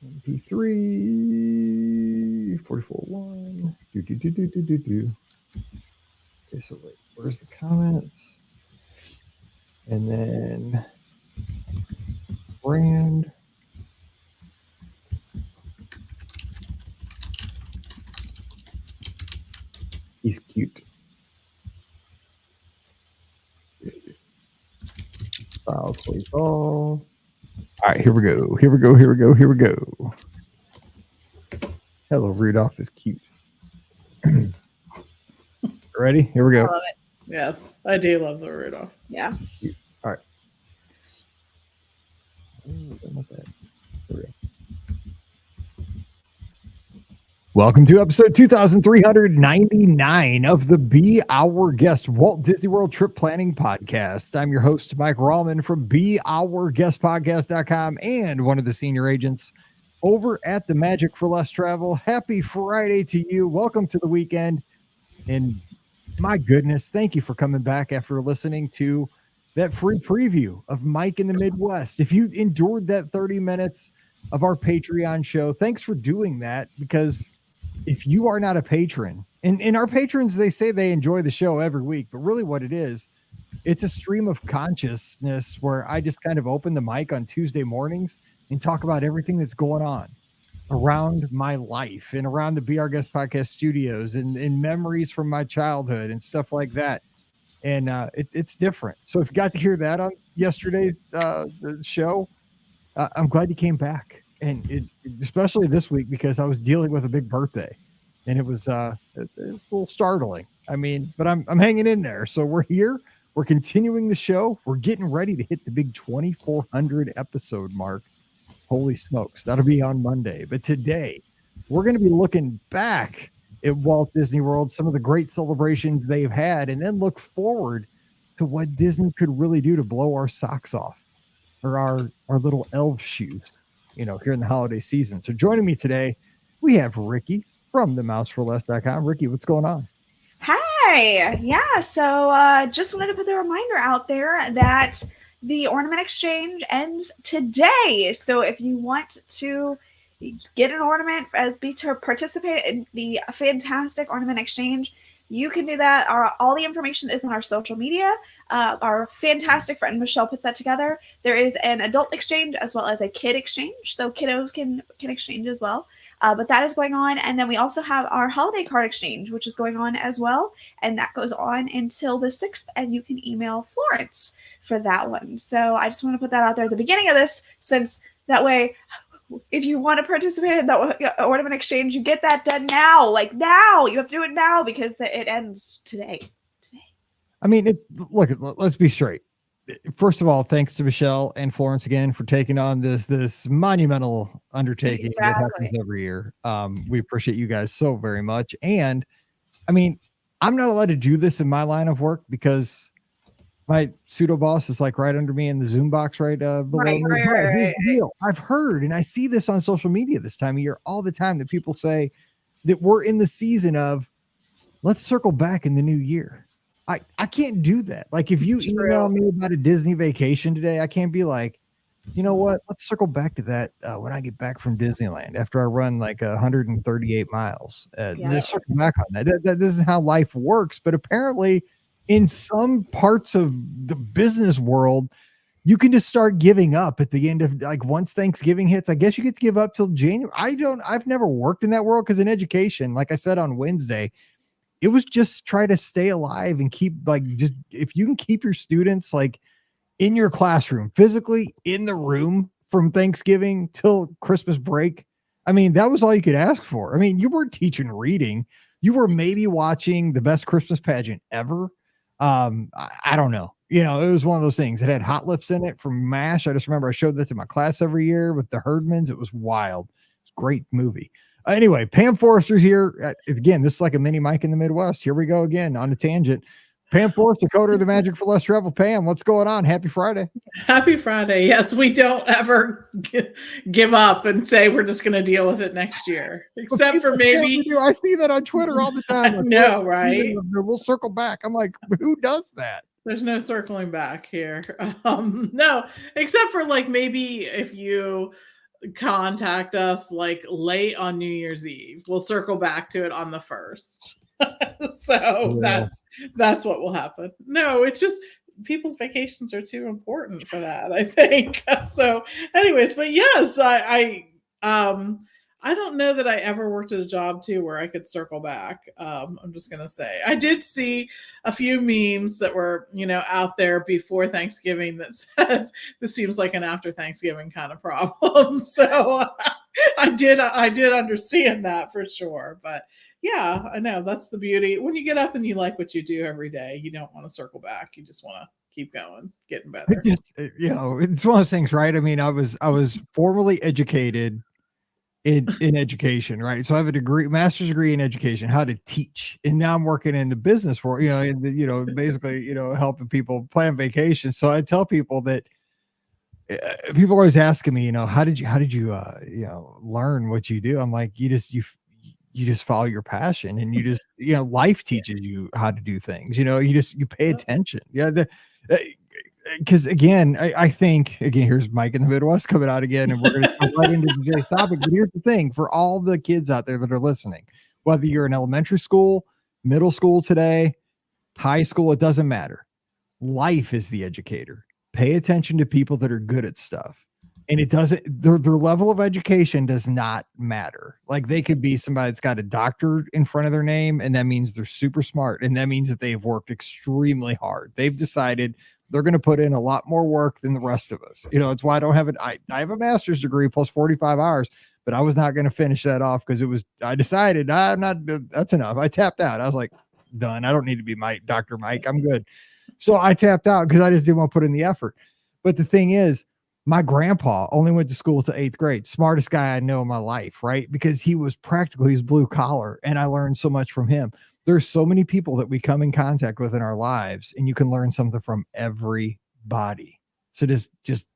MP3 44.1. Okay, so wait, where's the comments? And then brand. He's cute. File please all. All right, here we go. Hello, Rudolph is cute. Ready? Here we go. I love it. Yes, I do love the Rudolph. Yeah. All right. Not bad. Here we go. Welcome to episode 2399 of the Be Our Guest Walt Disney World Trip Planning Podcast. I'm your host, Mike Rallman from BeOurGuestPodcast.com and one of the senior agents over at the Magic for Less Travel. Happy Friday to you. Welcome to the weekend. And my goodness, thank you for coming back after listening to that free preview of Mike in the Midwest. If you endured that 30 minutes of our Patreon show, thanks for doing that, because if you are not a patron, and our patrons, they say they enjoy the show every week, but really what it is, it's a stream of consciousness where I just kind of open the mic on Tuesday mornings and talk about everything that's going on around my life and around the Be Our Guest Podcast studios and memories from my childhood and stuff like that. And it's different. So if you got to hear that on yesterday's show, I'm glad you came back. and especially this week because I was dealing with a big birthday, and it was a little startling. I mean, but I'm hanging in there. So we're here. We're continuing the show. We're getting ready to hit the big 2,400 episode mark. Holy smokes, that'll be on Monday. But today, we're going to be looking back at Walt Disney World, some of the great celebrations they've had, and then look forward to what Disney could really do to blow our socks off, or our little elf shoes, here in the holiday season. So joining me today, we have Rikki from themouseforless.com. Rikki, what's going on? Hi. Yeah. So just wanted to put the reminder out there that the ornament exchange ends today. So if you want to get an ornament to participate in the fantastic ornament exchange, you can do that. All the information is on our social media. Our fantastic friend Michelle puts that together. There is an adult exchange as well as a kid exchange, so kiddos can exchange as well. But that is going on, and then we also have our holiday card exchange, which is going on as well, and that goes on until the 6th. And you can email Florence for that one. So I just want to put that out there at the beginning of this, since that way, if you want to participate in the ornament exchange, you get that done now. Like now, you have to do it now because it ends today. I mean, look, let's be straight. First of all, thanks to Michelle and Florence again for taking on this monumental undertaking that happens every year. We appreciate you guys so very much. And I mean, I'm not allowed to do this in my line of work because my pseudo boss is like right under me in the Zoom box right below me. Right. I've heard, and I see this on social media this time of year all the time, that people say that we're in the season of let's circle back in the new year. I can't do that. Like if you email me about a Disney vacation today, I can't be like, you know what? Let's circle back to that when I get back from Disneyland after I run like 138 miles. Let's circle back on that. This is how life works. But apparently, in some parts of the business world, you can just start giving up at the end of, like, once Thanksgiving hits. I guess you get to give up till January. I've never worked in that world because in education, like I said on Wednesday, it was just try to stay alive and keep, like, just if you can keep your students like in your classroom, physically in the room from Thanksgiving till Christmas break. I mean, that was all you could ask for. I mean, you weren't teaching reading. You were maybe watching the best Christmas pageant ever. I don't know. It was one of those things that had Hot Lips in it from MASH. I just remember I showed that to my class every year with the Herdmans. It was wild. It's a great movie. Anyway, Pam Forrester's here. Again, this is like a mini Mike in the Midwest. Here we go again on a tangent. Pam Forrester, coder of the Magic for Less Travel. Pam, what's going on? Happy Friday. Happy Friday. Yes, we don't ever give up and say we're just going to deal with it next year. Except for maybe. I see that on Twitter all the time. Like, no, right? We'll circle back. I'm like, who does that? There's no circling back here. No, except for like maybe if you contact us like late on New Year's Eve, we'll circle back to it on the 1st. So that's what will happen. No, it's just people's vacations are too important for that, I think. So anyways, but yes, I don't know that I ever worked at a job too where I could circle back. I'm just gonna say I did see a few memes that were out there before Thanksgiving that says this seems like an after Thanksgiving kind of problem. So I did understand that for sure. But yeah, I know that's the beauty. When you get up and you like what you do every day, you don't want to circle back. You just want to keep going, getting better. It's one of those things, right? I mean, I was formally educated in education, right? So I have a master's degree in education, how to teach, and now I'm working in the business world, basically, helping people plan vacations. So I tell people that people are always asking me, how did you learn what you do? I'm like, you just follow your passion, and you just, life teaches you how to do things. You pay attention. Because again, I think here's Mike in the Midwest coming out again, and we're going to go right into today's topic. But here's the thing for all the kids out there that are listening, whether you're in elementary school, middle school today, high school, it doesn't matter. Life is the educator. Pay attention to people that are good at stuff. And it doesn't, their level of education does not matter. Like they could be somebody that's got a doctor in front of their name, and that means they're super smart. And that means that they've worked extremely hard. They've decided they're going to put in a lot more work than the rest of us. You know, it's why I don't have I have a master's degree plus 45 hours, but I was not going to finish that off because I decided I'm not, that's enough. I tapped out. I was like, done. I don't need to be Dr. Mike. I'm good. So I tapped out because I just didn't want to put in the effort. But the thing is, my grandpa only went to school to 8th grade. Smartest guy I know in my life, right? Because he was practical. He's blue collar, and I learned so much from him. There's so many people that we come in contact with in our lives, and you can learn something from everybody. So just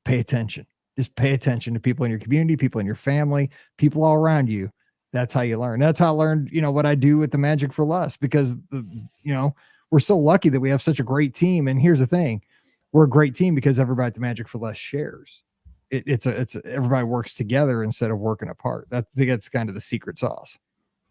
pay attention. Just pay attention to people in your community, people in your family, people all around you. That's how you learn. That's how I learned, what I do with the Magic for Less, because, we're so lucky that we have such a great team. And here's the thing. We're a great team because everybody at the Magic for Less shares. It's everybody works together instead of working apart. I think that's kind of the secret sauce.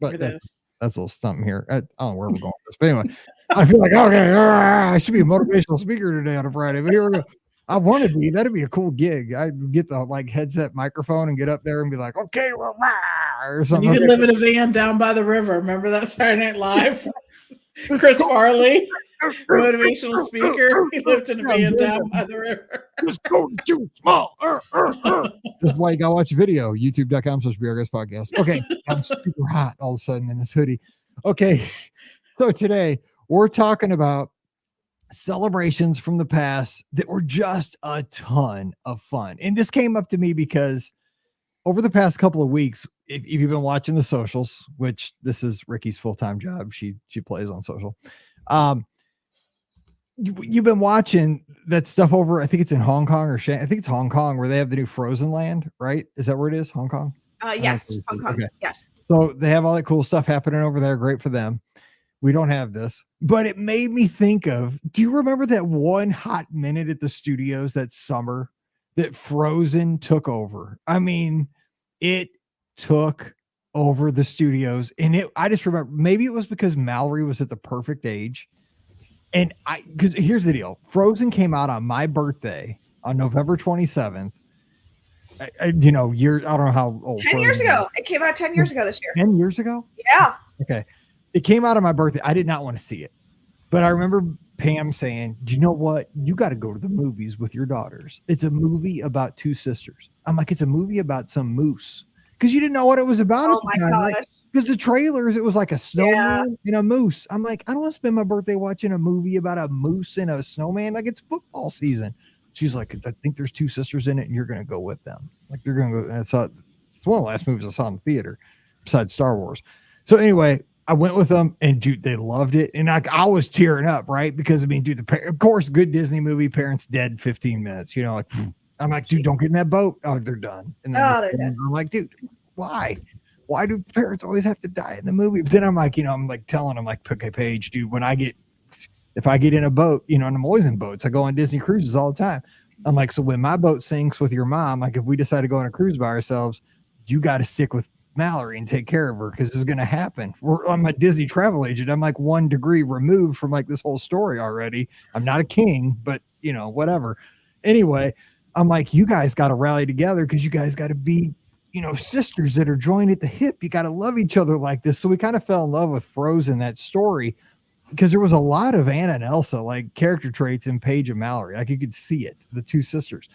But that's a little something here. I don't know where we're going with this. But anyway, I feel like, okay, I should be a motivational speaker today on a Friday. But here we go. I want to be. That'd be a cool gig. I'd get the headset microphone and get up there and be like, okay, well, or something. You could live in a van down by the river. Remember that Saturday Night Live? Chris Farley, motivational speaker. He lived in a van down by the river. Just go too small. This is why you gotta watch the video. YouTube.com/BRS podcast. Okay, I'm super hot all of a sudden in this hoodie. Okay, so today we're talking about celebrations from the past that were just a ton of fun. And this came up to me because over the past couple of weeks, if you've been watching the socials, which this is Ricky's full-time job, she plays on social. You've been watching that stuff over, I think it's in Hong Kong I think it's Hong Kong, where they have the new Frozen Land, right? Is that where it is? Hong Kong? Yes, Hong Kong. Okay. Yes. So they have all that cool stuff happening over there. Great for them. We don't have this, but it made me think of, do you remember that one hot minute at the studios that summer that Frozen took over? I mean, it took over the studios, and I just remember, maybe it was because Mallory was at the perfect age. And because here's the deal. Frozen came out on my birthday on November 27th. I don't know how old. 10 years ago. It came out 10 years ago this year. 10 years ago? Yeah. Okay. It came out on my birthday. I did not want to see it, but I remember Pam saying, do you know what? You got to go to the movies with your daughters. It's a movie about two sisters. I'm like, it's a movie about some moose. Because you didn't know what it was about. Oh my gosh. Because the trailers, it was like a snowman and a moose. I'm like, I don't want to spend my birthday watching a movie about a moose and a snowman. Like, it's football season. She's like, I think there's two sisters in it, and you're going to go with them. Like, they're going to go. And it's one of the last movies I saw in the theater besides Star Wars. So anyway, I went with them, and dude, they loved it. And I was tearing up, right? Because I mean, dude, of course, good Disney movie, parents dead 15 minutes. Like, I'm like, dude, don't get in that boat. Oh, they're done. And then they're dead. I'm like, dude, why? Why do parents always have to die in the movie? But then I'm like, I'm like telling them, like, okay, Paige, dude, if I get in a boat, and I'm always in boats. I go on Disney cruises all the time. I'm like, so when my boat sinks with your mom, like if we decide to go on a cruise by ourselves, you got to stick with Mallory and take care of her, because this is going to happen. I'm a Disney travel agent. I'm like 1 degree removed from like this whole story already. I'm not a king, but whatever. Anyway, I'm like, you guys got to rally together, because you guys got to be, sisters that are joined at the hip. You got to love each other like this. So we kind of fell in love with Frozen, that story, because there was a lot of Anna and Elsa, like character traits in Paige and Mallory. Like you could see it, the two sisters.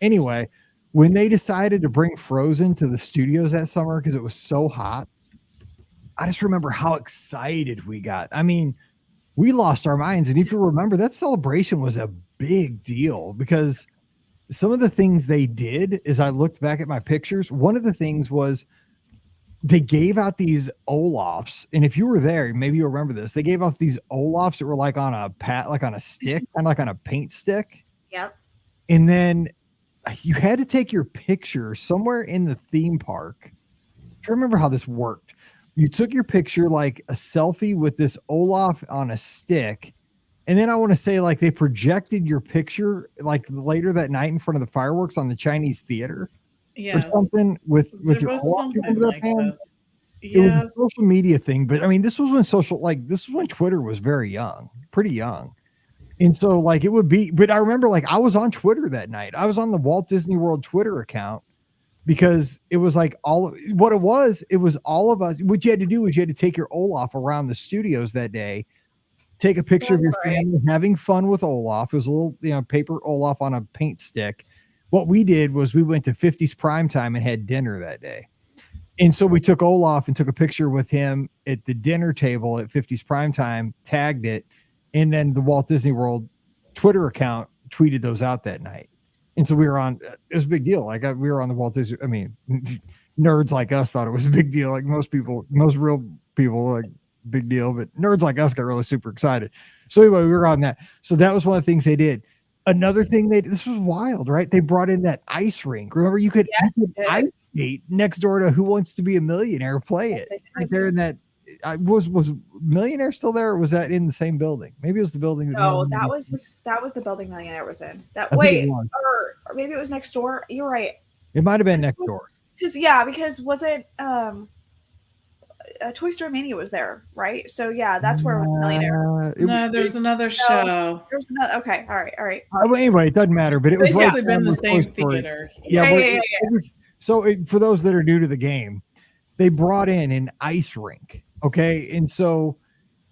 Anyway, when they decided to bring Frozen to the studios that summer, because it was so hot, I just remember how excited we got. I mean, we lost our minds. And if you remember, that celebration was a big deal, because some of the things they did, as I looked back at my pictures, one of the things was they gave out these Olafs. And if you were there, maybe you remember this. They gave out these Olafs that were like on a stick, kind of like on a paint stick. Yep. And then you had to take your picture somewhere in the theme park. Do you remember how this worked? You took your picture, like a selfie with this Olaf on a stick. And then I want to say, like, they projected your picture like later that night in front of the fireworks on the Chinese theater. Yes. Or something with your Olaf. Like this. It was a social media thing, but I mean, this was when Twitter was very young, pretty young. And so like it would be, but I remember like I was on Twitter that night. I was on the Walt Disney World Twitter account because it was like what it was all of us. What you had to do was you had to take your Olaf around the studios that day, take a picture of your family having fun with Olaf. It was a little, paper Olaf on a paint stick. What we did was we went to 50s primetime and had dinner that day. And so we took Olaf and took a picture with him at the dinner table at 50s primetime, tagged it, and then the Walt Disney World Twitter account tweeted those out that night. And so we were on, it was a big deal. Like we were on the Walt Disney, I mean, nerds like us thought it was a big deal. Like most real people, like big deal, but nerds like us got really super excited. So anyway, we were on that. So that was one of the things they did. Another thing this was wild, right? They brought in that ice rink. Remember, you could ice skate next door to Who Wants to Be a Millionaire, play it. Right there in that, was Millionaire still there, or was that in the same building? Maybe it was the building. No, that was the building Millionaire was in. Or maybe it was next door. You're right. It might have been next door. Because was it Toy Story Mania was there, right? So yeah, that's where Millionaire. There's another show. There's another. Okay, all right. Well, anyway, it doesn't matter, but it was basically been the same theater. Yeah. So for those that are new to the game, they brought in an ice rink. Okay, and so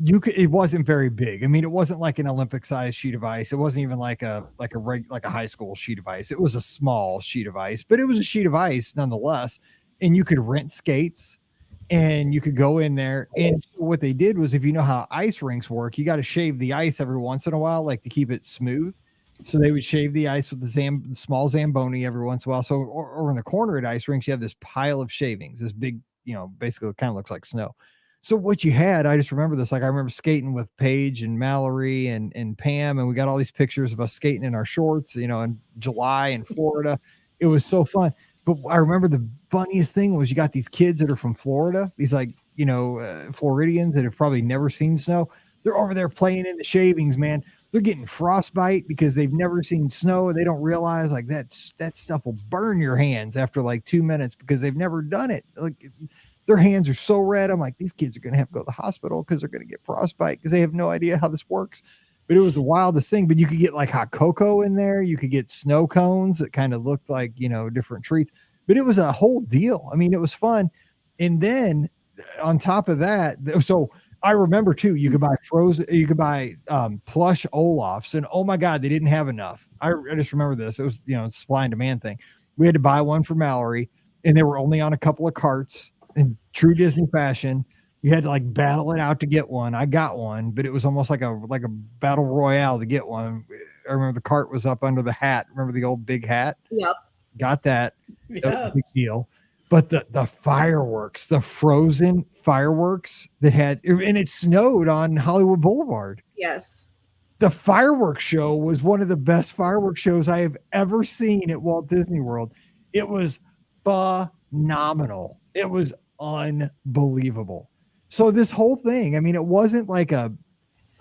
it wasn't very big. I mean, it wasn't like an Olympic sized sheet of ice. It wasn't even like a high school sheet of ice. It was a small sheet of ice, but it was a sheet of ice nonetheless. And you could rent skates. And you could go in there. And so what they did was, if you know how ice rinks work, you got to shave the ice every once in a while, like to keep it smooth. So they would shave the ice with the small Zamboni every once in a while. So or in the corner at ice rinks, you have this pile of shavings, this big, basically it kind of looks like snow. So what you had, I just remember this, like I remember skating with Paige and Mallory and Pam, and we got all these pictures of us skating in our shorts, in July in Florida. It was so fun. But I remember the funniest thing was you got these kids that are from Florida, these Floridians that have probably never seen snow. They're over there playing in the shavings, man. They're getting frostbite because they've never seen snow. And they don't realize like that stuff will burn your hands after like 2 minutes because they've never done it. Like their hands are so red. I'm like, these kids are going to have to go to the hospital because they're going to get frostbite because they have no idea how this works. But it was the wildest thing. But you could get like hot cocoa in there. You could get snow cones that kind of looked like, different treats. But it was a whole deal. I mean, it was fun. And then on top of that, so I remember too, you could buy plush Olafs. And oh my God, they didn't have enough. I just remember this. It was, supply and demand thing. We had to buy one for Mallory, and they were only on a couple of carts in true Disney fashion. You had to like battle it out to get one. I got one, but it was almost like a battle royale to get one. I remember the cart was up under the hat. Remember the old big hat? Yep. Got that. Yes. That was a big deal. But the fireworks, the frozen fireworks and it snowed on Hollywood Boulevard. Yes. The fireworks show was one of the best fireworks shows I have ever seen at Walt Disney World. It was phenomenal. It was unbelievable. So this whole thing, I mean, it wasn't like I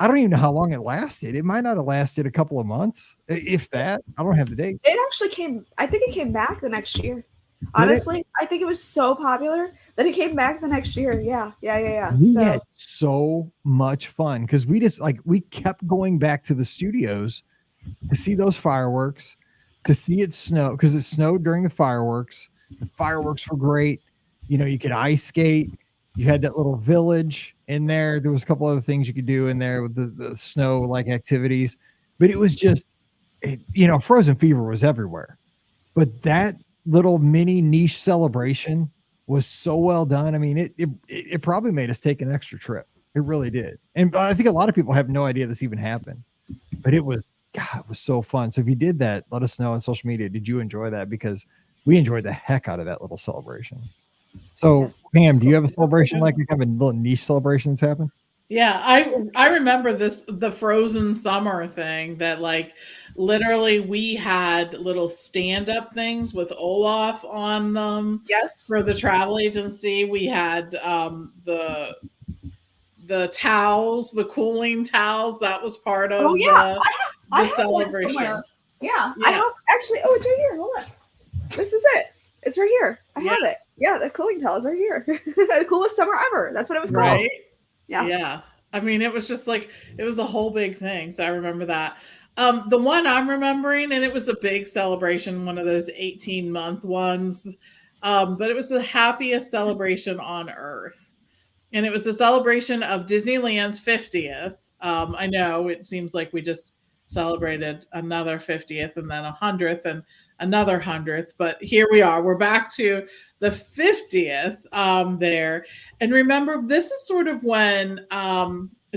don't even know how long it lasted. It might not have lasted a couple of months, if that. I don't have the date. It actually I think it came back the next year. Honestly, I think it was so popular that it came back the next year. Yeah. We had so much fun because we kept going back to the studios to see those fireworks, to see it snow, because it snowed during the fireworks. The fireworks were great. You could ice skate. You had that little village in there. There was a couple other things you could do in there with the snow like activities, but it was just, Frozen Fever was everywhere. But that little mini niche celebration was so well done. I mean, it probably made us take an extra trip. It really did. And I think a lot of people have no idea this even happened, but it was so fun. So if you did that, let us know on social media. Did you enjoy that? Because we enjoyed the heck out of that little celebration. So Pam, do you have a celebration like kind of a little niche celebration that's happened? Yeah, I remember the Frozen Summer thing that like literally we had little stand-up things with Olaf on them. Yes. For the travel agency. We had the towels, the cooling towels. That was part of the celebration. Yeah. I have actually, it's right here. Hold on. This is it. It's right here. I have it. Yeah, the cooling towels are here. The coolest summer ever. That's what it was called. Right? Yeah. I mean, it was just like, it was a whole big thing. So I remember that. The one I'm remembering, and it was a big celebration, one of those 18-month ones, but it was the happiest celebration on earth. And it was the celebration of Disneyland's 50th. I know it seems like we just celebrated another 50th and then 100th and another 100th, but here we are. We're back to the 50th there. And remember, this is sort of when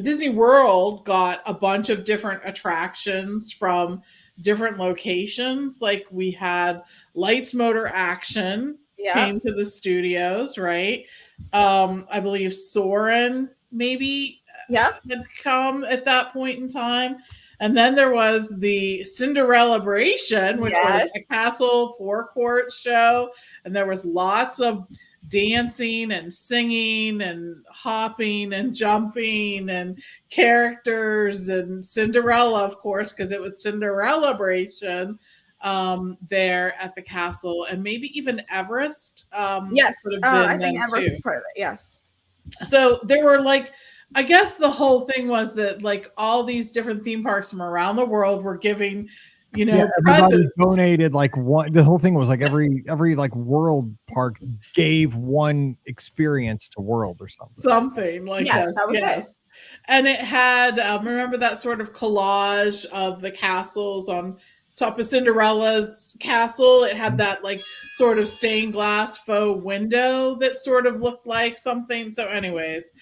Disney World got a bunch of different attractions from different locations. Like we had Lights Motor Action came to the studios, right? I believe Soarin' maybe had come at that point in time. And then there was the Cinderella-bration, which was a castle forecourt show. And there was lots of dancing and singing and hopping and jumping and characters and Cinderella, of course, because it was Cinderella-bration there at the castle, and maybe even Everest. I think Everest is part of it. Yes. So there were like, I guess the whole thing was that like all these different theme parks from around the world were giving, you know, everybody donated like one. The whole thing was like every like world park gave one experience to world or something. Something like yes, that was it. And it had remember that sort of collage of the castles on top of Cinderella's castle. It had that like sort of stained glass faux window that sort of looked like something. So anyways,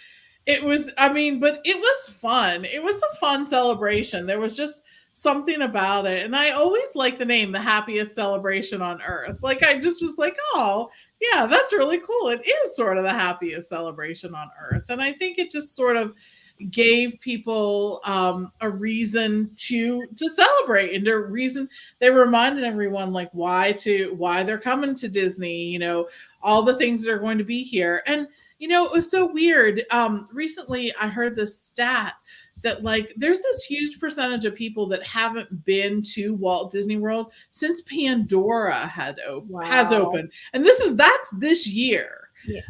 it was, I mean, but it was fun. It was a fun celebration. There was just something about it. And I always liked the name, the happiest celebration on earth. Like I just was like, oh yeah, that's really cool. It is sort of the happiest celebration on earth. And I think it just sort of gave people a reason to celebrate, and a reason. They reminded everyone like why they're coming to Disney, you know, all the things that are going to be here. And you know, it was so weird. Recently I heard this stat that like there's this huge percentage of people that haven't been to Walt Disney World since Pandora has opened. And that's this year.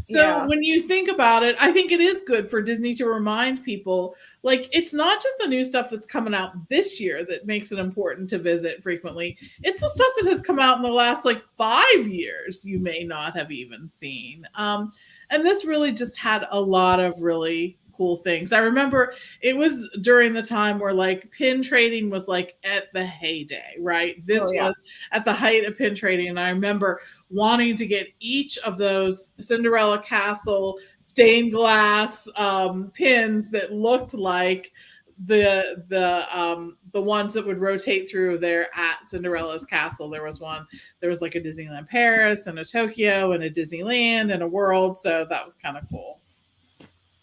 So when you think about it, I think it is good for Disney to remind people, like, it's not just the new stuff that's coming out this year that makes it important to visit frequently. It's the stuff that has come out in the last like 5 years you may not have even seen. And this really just had a lot of really cool things. I remember it was during the time where like pin trading was like at the heyday, right? This was at the height of pin trading. And I remember wanting to get each of those Cinderella Castle stained glass pins that looked like the ones that would rotate through there at Cinderella's castle. There was like a Disneyland Paris and a Tokyo and a Disneyland and a World. So that was kind of cool.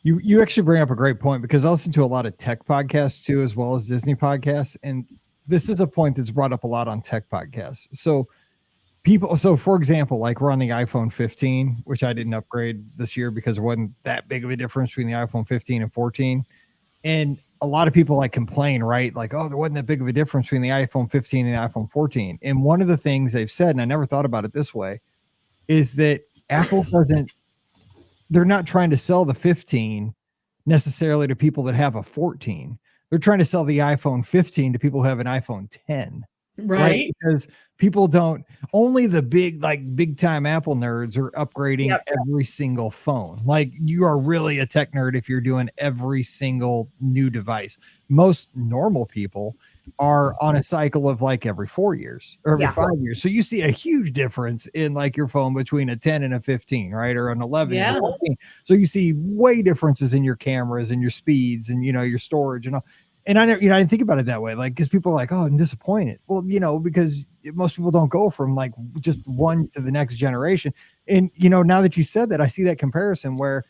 You actually bring up a great point, because I listen to a lot of tech podcasts too, as well as Disney podcasts. And this is a point that's brought up a lot on tech podcasts. So for example, like we're on the iPhone 15, which I didn't upgrade this year because there wasn't that big of a difference between the iPhone 15 and 14. And a lot of people like complain, right? Like, oh, there wasn't that big of a difference between the iPhone 15 and the iPhone 14. And one of the things they've said, and I never thought about it this way, is that Apple they're not trying to sell the 15 necessarily to people that have a 14. They're trying to sell the iPhone 15 to people who have an iPhone 10. Right? Because people don't, only the big time Apple nerds are upgrading every single phone. Like, you are really a tech nerd if you're doing every single new device. Most normal people are on a cycle of like every 4 years or every 5 years. So you see a huge difference in like your phone between a 10 and a 15, right? Or an 11 and a 14. So you see way differences in your cameras and your speeds and, you know, your storage and all. And I didn't think about it that way. Like, because people are like, oh, I'm disappointed. Well, you know, because most people don't go from like just one to the next generation. And, you know, now that you said that, I see that comparison where,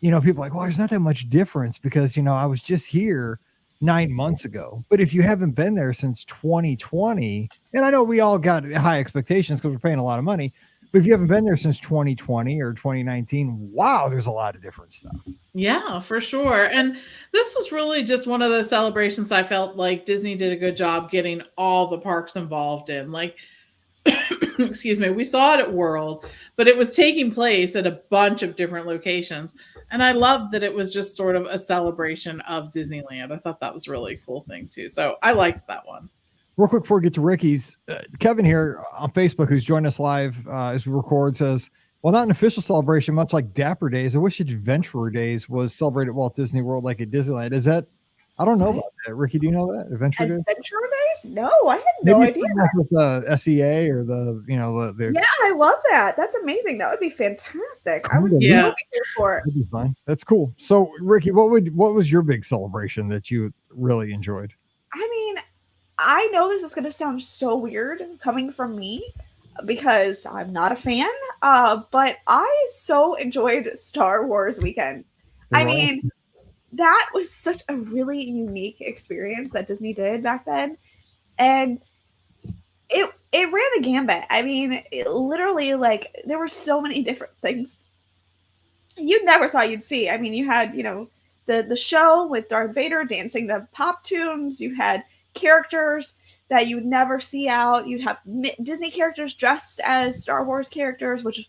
you know, people are like, well, there's not that much difference because, you know, I was just here 9 months ago. But if you haven't been there since 2020, and I know we all got high expectations because we're paying a lot of money, but if you haven't been there since 2020 or 2019, wow, there's a lot of different stuff. Yeah, for sure. And this was really just one of those celebrations I felt like Disney did a good job getting all the parks involved in. Like, excuse me, we saw it at World, but it was taking place at a bunch of different locations. And I loved that it was just sort of a celebration of Disneyland. I thought that was really a cool thing too. So I liked that one. Real quick before we get to Ricky's, Kevin here on Facebook, who's joined us live as we record, says, well, not an official celebration, much like Dapper Days. I wish Adventurer Days was celebrated at Walt Disney World like at Disneyland. Is that, I don't know about that. Ricky, do you know that? Adventure Days? No, I had no idea. With the SEA or the, yeah, I love that. That's amazing. That would be fantastic. I would so be here for it. That'd be fun. That's cool. So, Ricky, what was your big celebration that you really enjoyed? I mean, I know this is going to sound so weird coming from me because I'm not a fan, but I so enjoyed Star Wars weekends. I mean, that was such a really unique experience that Disney did back then. And it ran the gambit. I mean, literally, like, there were so many different things you never thought you'd see. I mean, you had, the show with Darth Vader dancing to pop tunes. You had characters that you would never see out. You'd have Disney characters dressed as Star Wars characters, which,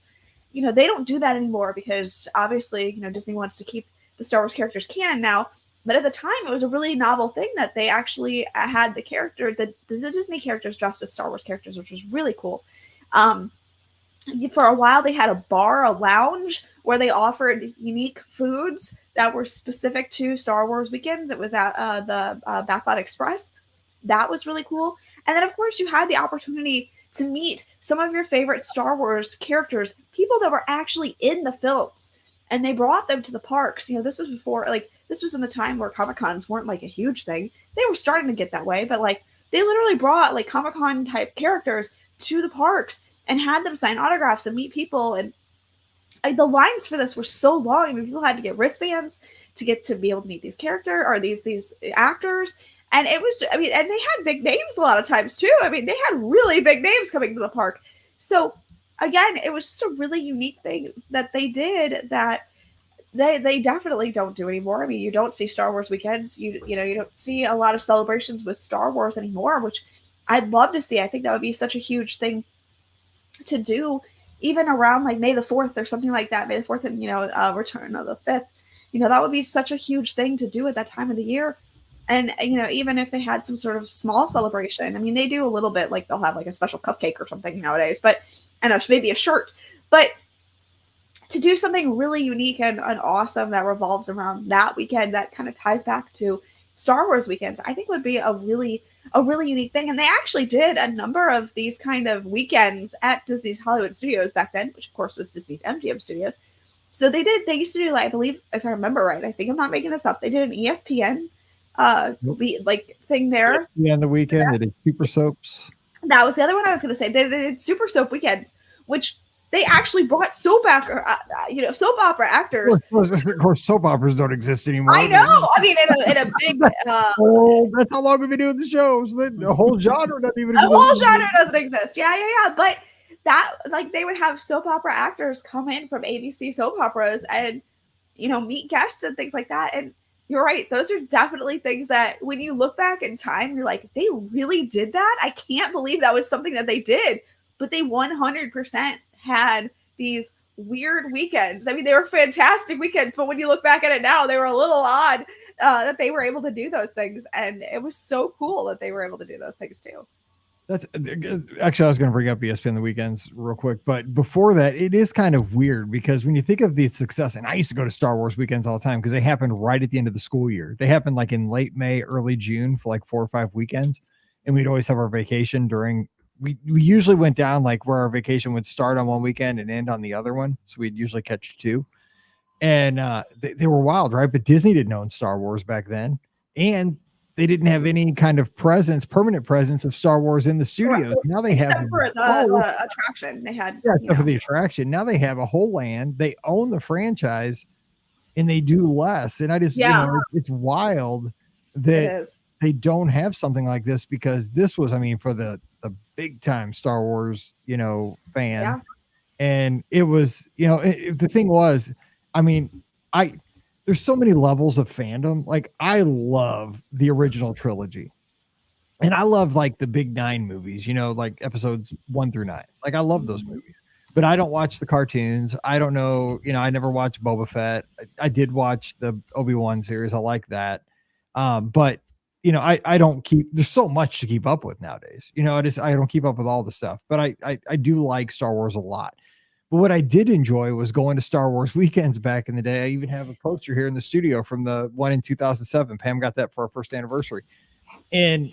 they don't do that anymore because obviously, Disney wants to keep the Star Wars characters canon now. But at the time, it was a really novel thing that they actually had the Disney characters dressed as Star Wars characters, which was really cool. For a while, they had a lounge where they offered unique foods that were specific to Star Wars weekends. It was at the Backlot Express. That was really cool. And then, of course, you had the opportunity to meet some of your favorite Star Wars characters, people that were actually in the films. And they brought them to the parks. This was before, this was in the time where Comic-Cons weren't, a huge thing. They were starting to get that way, but, they literally brought, Comic-Con type characters to the parks and had them sign autographs and meet people. And the lines for this were so long. I mean, people had to get wristbands to be able to meet these characters or these actors. And it was, and they had big names a lot of times too. I mean, they had really big names coming to the park. So, again, it was just a really unique thing that they did that they definitely don't do anymore. I mean, you don't see Star Wars weekends. You don't see a lot of celebrations with Star Wars anymore, which I'd love to see. I think that would be such a huge thing to do, even around May the 4th or something like that. May the 4th and, Return of the 5th. That would be such a huge thing to do at that time of the year. And, even if they had some sort of small celebration, I mean, they do a little bit, they'll have a special cupcake or something nowadays, but maybe a shirt, but to do something really unique and awesome that revolves around that weekend that kind of ties back to Star Wars weekends, I think would be a really unique thing. And they actually did a number of these kind of weekends at Disney's Hollywood Studios back then, which of course was Disney's MGM Studios. So they used to do, I believe, if I remember right, I think I'm not making this up, they did an ESPN thing there. Yeah, on the weekend, they did Super Soaps. That was the other one I was going to say. They did Super Soap weekends, which they actually brought soap opera actors. Of course, soap operas don't exist anymore. I know. I mean, in a big. That's how long we've been doing the shows. The whole genre doesn't even exist. The whole genre doesn't exist. Yeah. But that, they would have soap opera actors come in from ABC soap operas and, meet guests and things like that. And you're right. Those are definitely things that when you look back in time, you're like, they really did that? I can't believe that was something that they did. But they 100% had these weird weekends. I mean, they were fantastic weekends, but when you look back at it now, they were a little odd that they were able to do those things. And it was so cool that they were able to do those things too. That's actually, I was going to bring up ESPN the weekends real quick, but before that, it is kind of weird because when you think of the success, and I used to go to Star Wars weekends all the time because they happened right at the end of the school year. They happened in late May, early June for 4 or 5 weekends. And we'd always have our vacation we usually went down where our vacation would start on one weekend and end on the other one. So we'd usually catch 2. And they were wild, right? But Disney didn't own Star Wars back then. And they didn't have any kind of permanent presence of Star Wars in the studios. Now they have except for the attraction. They had for the attraction. Now they have a whole land. They own the franchise and they do less. And I just it's wild that they don't have something like this because this was, for the big time Star Wars, fan. Yeah. And it was, the thing was, there's so many levels of fandom. I love the original trilogy and I love the big 9 movies, episodes 1 through 9. I love those movies, but I don't watch the cartoons. I don't know, I never watched Boba Fett. I did watch the Obi-Wan series. I like that. But I don't there's so much to keep up with nowadays. I don't keep up with all the stuff, but I do like Star Wars a lot. But what I did enjoy was going to Star Wars weekends back in the day. I even have a poster here in the studio from the one in 2007. Pam got that for our first anniversary. And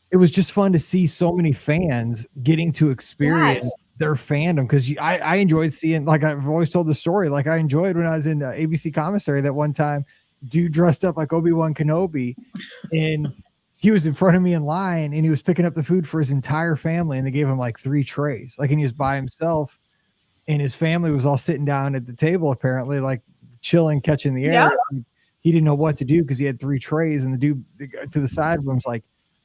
it was just fun to see so many fans getting to experience their fandom, because I enjoyed seeing, like I've always told the story, like I enjoyed when I was in ABC commissary that one time, dude dressed up like Obi-Wan Kenobi, and he was in front of me in line, and he was picking up the food for his entire family, and they gave him like 3 trays, like, and he was by himself, and his family was all sitting down at the table, apparently, like chilling, catching the air. Yep. He didn't know what to do because he had 3 trays, and the dude to the side of him was like,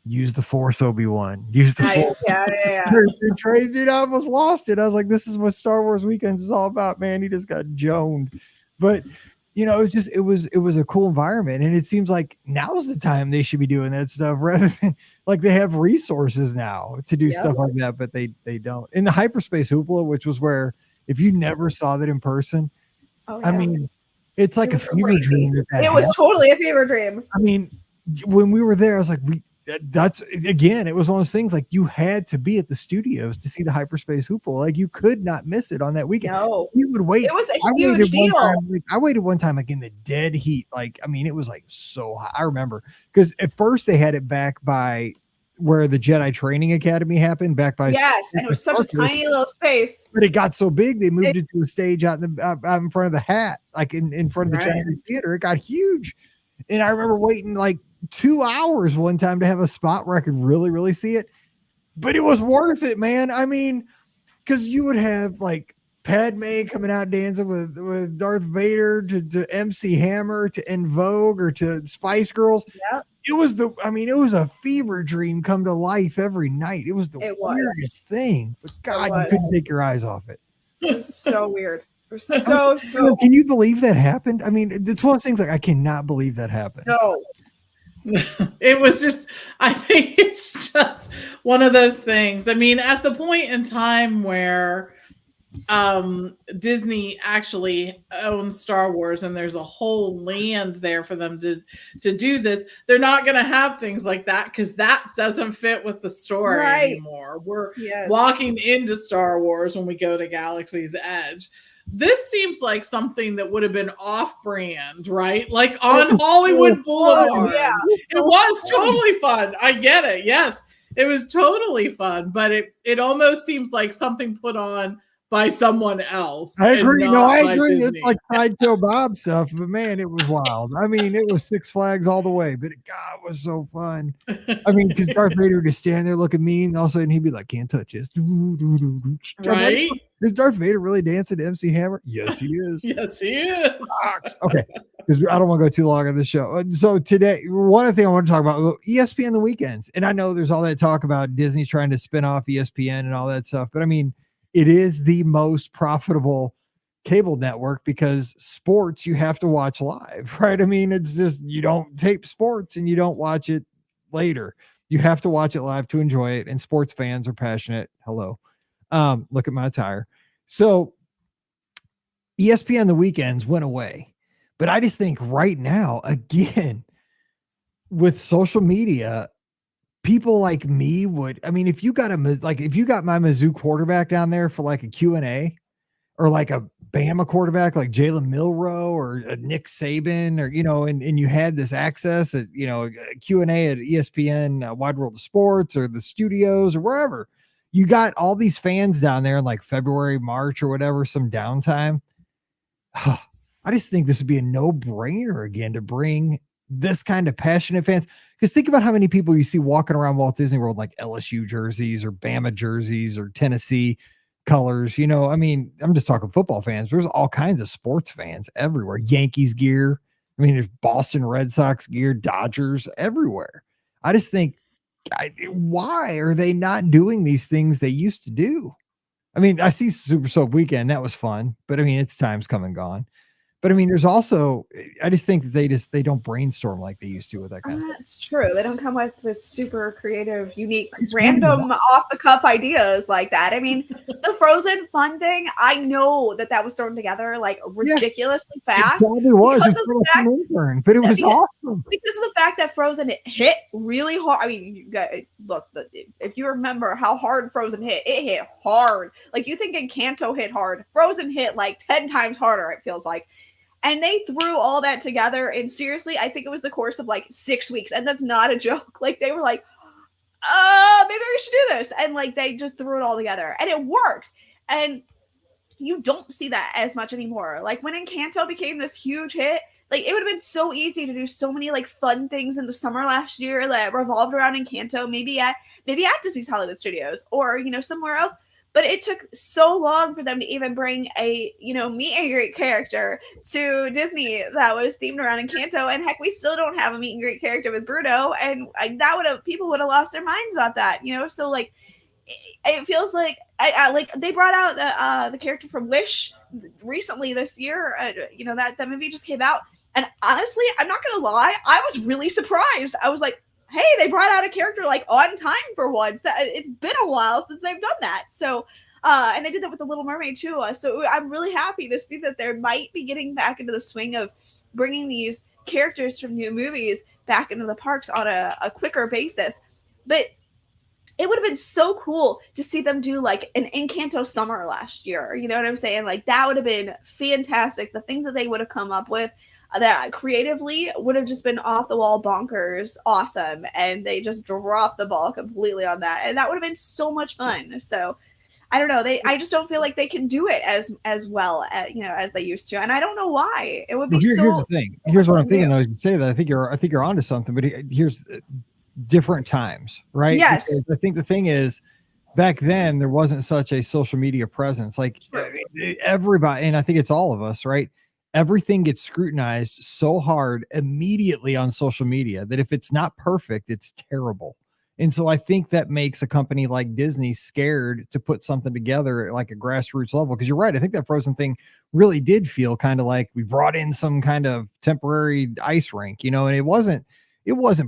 use the Force, Obi-Wan. Use the Force. Yeah. 3 trays, dude. I almost lost it. I was like, this is what Star Wars weekends is all about, man. He just got joned. But it was a cool environment, and it seems like now's the time they should be doing that stuff, rather than like they have resources now to do stuff like that, but they don't. In the Hyperspace Hoopla, which was where, if you never saw that in person, I mean, it's like a fever dream. It was totally a fever dream. I mean, when we were there, I was like, that's again, it was one of those things, like you had to be at the studios to see the Hyperspace Hoopla. Like you could not miss it on that weekend. No, you would wait. It was a huge deal. I waited one time, like in the dead heat. Like, I mean, it was like so hot. I remember because at first they had it back by where the Jedi Training Academy happened, back by and it was such a tiny little space. But it got so big, they moved it to a stage out in front of the hat, like in front of the Chinese Theater. It got huge, and I remember waiting like 2 hours one time to have a spot where I could really, really see it. But it was worth it, man. I mean, because you would have like Padme coming out dancing with Darth Vader to MC Hammer to En Vogue or to Spice Girls. Yep. It was a fever dream come to life every night. It was the weirdest thing. But God, you couldn't take your eyes off it. It was so weird. It was so. Can you believe that happened? I mean, it's one of those things, like I cannot believe that happened. No. It was just, I think it's just one of those things. I mean, at the point in time where Disney actually owns Star Wars and there's a whole land there for them to do this, they're not going to have things like that because that doesn't fit with the story anymore. We're walking into Star Wars when we go to Galaxy's Edge. This seems like something that would have been off-brand, right? Like on Hollywood Boulevard. Yeah. It was totally fun. I get it. Yes, it was totally fun, but it almost seems like something put on by someone else. I agree. No, I agree. Disney. It's like Sideshow Bob stuff, but man, it was wild. I mean, it was Six Flags all the way, but God, it was so fun. I mean, because Darth Vader would just stand there looking mean, and all of a sudden he'd be like, "Can't touch this." Right? Is Darth Vader really dancing to MC Hammer? Yes, he is. Yes, he is. Okay, because I don't want to go too long on this show. So today, one thing I want to talk about, ESPN the weekends, and I know there's all that talk about Disney trying to spin off ESPN and all that stuff, but I mean, it is the most profitable cable network because sports you have to watch live, right? I mean, it's just, you don't tape sports and you don't watch it later. You have to watch it live to enjoy it. And sports fans are passionate. Hello. Look at my attire. So ESPN the weekends went away, but I just think right now, again, with social media, people like me would, I mean, if you got my Mizzou quarterback down there for like a Q&A, or like a Bama quarterback like Jalen Milroe or a Nick Saban, or, and you had this access at, a Q&A at ESPN, Wide World of Sports, or the studios, or wherever, you got all these fans down there in like February, March, or whatever, some downtime. I just think this would be a no-brainer again to bring this kind of passionate fans. Because think about how many people you see walking around Walt Disney World, like LSU jerseys or Bama jerseys or Tennessee colors. I mean, I'm just talking football fans. There's all kinds of sports fans everywhere. Yankees gear. I mean, there's Boston Red Sox gear, Dodgers, everywhere. I just think, why are they not doing these things they used to do? I mean, I see Super Soap Weekend. That was fun. But I mean, its time's come and gone. But I mean, there's also, I just think that they don't brainstorm like they used to with that kind of stuff. That's true. They don't come up with super creative, unique, random, off the cuff ideas like that. I mean, the Frozen fun thing, I know that was thrown together like ridiculously fast. It probably was. But it was awesome. Because of the fact that Frozen hit really hard. I mean, you guys, look, if you remember how hard Frozen hit, it hit hard. Like you think Encanto hit hard, Frozen hit like 10 times harder, it feels like. And they threw all that together. And seriously, I think it was the course of like 6 weeks. And that's not a joke. Like they were like, maybe we should do this. And like they just threw it all together. And it worked. And you don't see that as much anymore. Like when Encanto became this huge hit, like it would have been so easy to do so many like fun things in the summer last year that revolved around Encanto, maybe at Disney's Hollywood Studios or, somewhere else. But it took so long for them to even bring a, meet and greet character to Disney that was themed around Encanto. And heck, we still don't have a meet and greet character with Bruno. And people would have lost their minds about that, So like, it feels like I like they brought out the character from Wish recently this year. That movie just came out. And honestly, I'm not going to lie. I was really surprised. I was like, hey, they brought out a character like on time for once. That it's been a while since they've done that. So, and they did that with the Little Mermaid too. So I'm really happy to see that they might be getting back into the swing of bringing these characters from new movies back into the parks on a quicker basis. But it would have been so cool to see them do like an Encanto summer last year. You know what I'm saying? Like that would have been fantastic. The things that they would have come up with that creatively would have just been off the wall bonkers awesome, and they just dropped the ball completely on that, and that would have been so much fun. So I don't know, I just don't feel like they can do it as well as they used to, and I don't know why. It would be here's the thing. Here's what I'm thinking though, as you say that, I think you're onto something, but here's different times, right? Yes. Because I think the thing is, back then there wasn't such a social media presence, like everybody, and I think it's all of us, right? Everything gets scrutinized so hard immediately on social media that if it's not perfect, it's terrible. And so I think that makes a company like Disney scared to put something together at like a grassroots level. Because you're right. I think that Frozen thing really did feel kind of like we brought in some kind of temporary ice rink, and it wasn't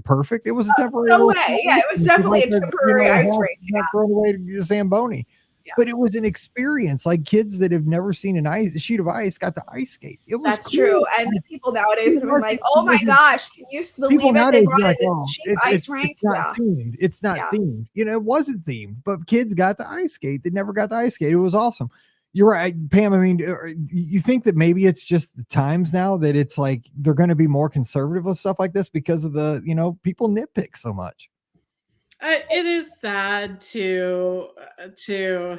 perfect. It was a temporary. No way. Yeah, it was definitely a temporary ice rink. Thrown away to Zamboni. Yeah. But it was an experience. Like kids that have never seen a sheet of ice got to ice skate. It was That's true. And people nowadays have been like, "Oh my gosh, can you believe it? They brought this cheap ice rink." It's not themed. It's not themed. It wasn't themed, but kids got to ice skate. They never got to ice skate. It was awesome. You're right, Pam. I mean, you think that maybe it's just the times now that it's like they're going to be more conservative with stuff like this because of the, people nitpick so much. It is sad to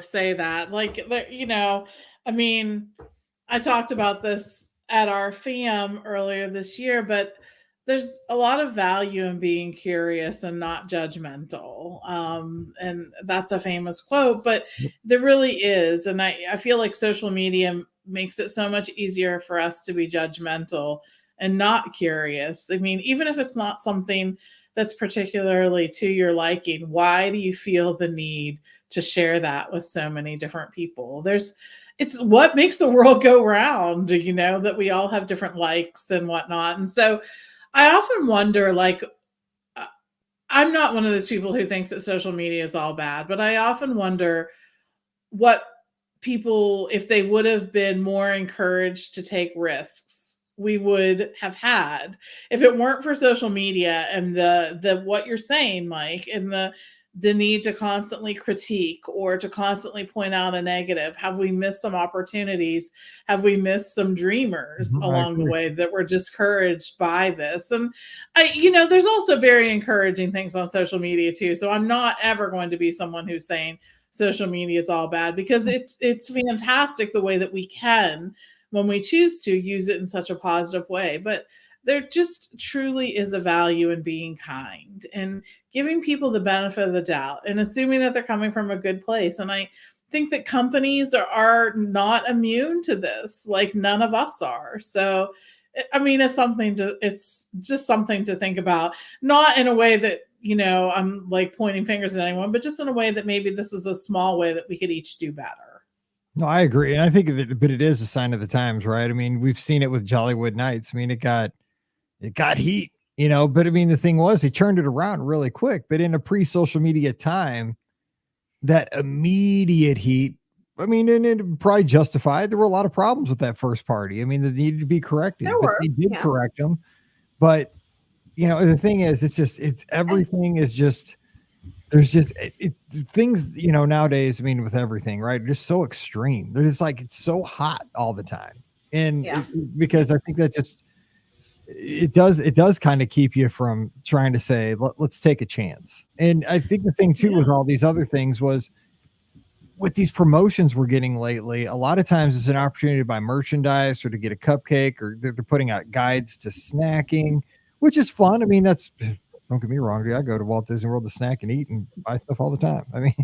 say that, like, I mean, I talked about this at our FAM earlier this year, but there's a lot of value in being curious and not judgmental. And that's a famous quote, but there really is. And I feel like social media makes it so much easier for us to be judgmental and not curious. I mean, even if it's not something that's particularly to your liking, why do you feel the need to share that with so many different people? It's what makes the world go round, that we all have different likes and whatnot. And so I often wonder, like, I'm not one of those people who thinks that social media is all bad, but I often wonder what people, if they would have been more encouraged to take risks, we would have had if it weren't for social media and the what you're saying, Mike, and the need to constantly critique or to constantly point out a negative. Have we missed some opportunities? Have we missed some dreamers along the way that were discouraged by this? And there's also very encouraging things on social media too. So I'm not ever going to be someone who's saying social media is all bad, because it's fantastic the way that we can, when we choose to, use it in such a positive way. But there just truly is a value in being kind and giving people the benefit of the doubt and assuming that they're coming from a good place. And I think that companies are not immune to this, like none of us are. So, I mean, it's just something to think about, not in a way that, I'm like pointing fingers at anyone, but just in a way that maybe this is a small way that we could each do better. No, I agree. And I think but it is a sign of the times, right? I mean, we've seen it with Jollywood Nights. I mean, it got heat, but I mean, the thing was, he turned it around really quick. But in a pre-social media time, that immediate heat, I mean, and it probably justified. There were a lot of problems with that first party. I mean, that needed to be corrected. They did correct them. But, the thing is, it's everything is just, there's just things, nowadays, I mean, with everything, right? Just so extreme. They're just like, it's so hot all the time. And because I think that just, it does kind of keep you from trying to say, let's take a chance. And I think the thing too, with all these other things was with these promotions we're getting lately, a lot of times it's an opportunity to buy merchandise or to get a cupcake, or they're putting out guides to snacking, which is fun. I mean, don't get me wrong, dude. I go to Walt Disney World to snack and eat and buy stuff all the time. I mean,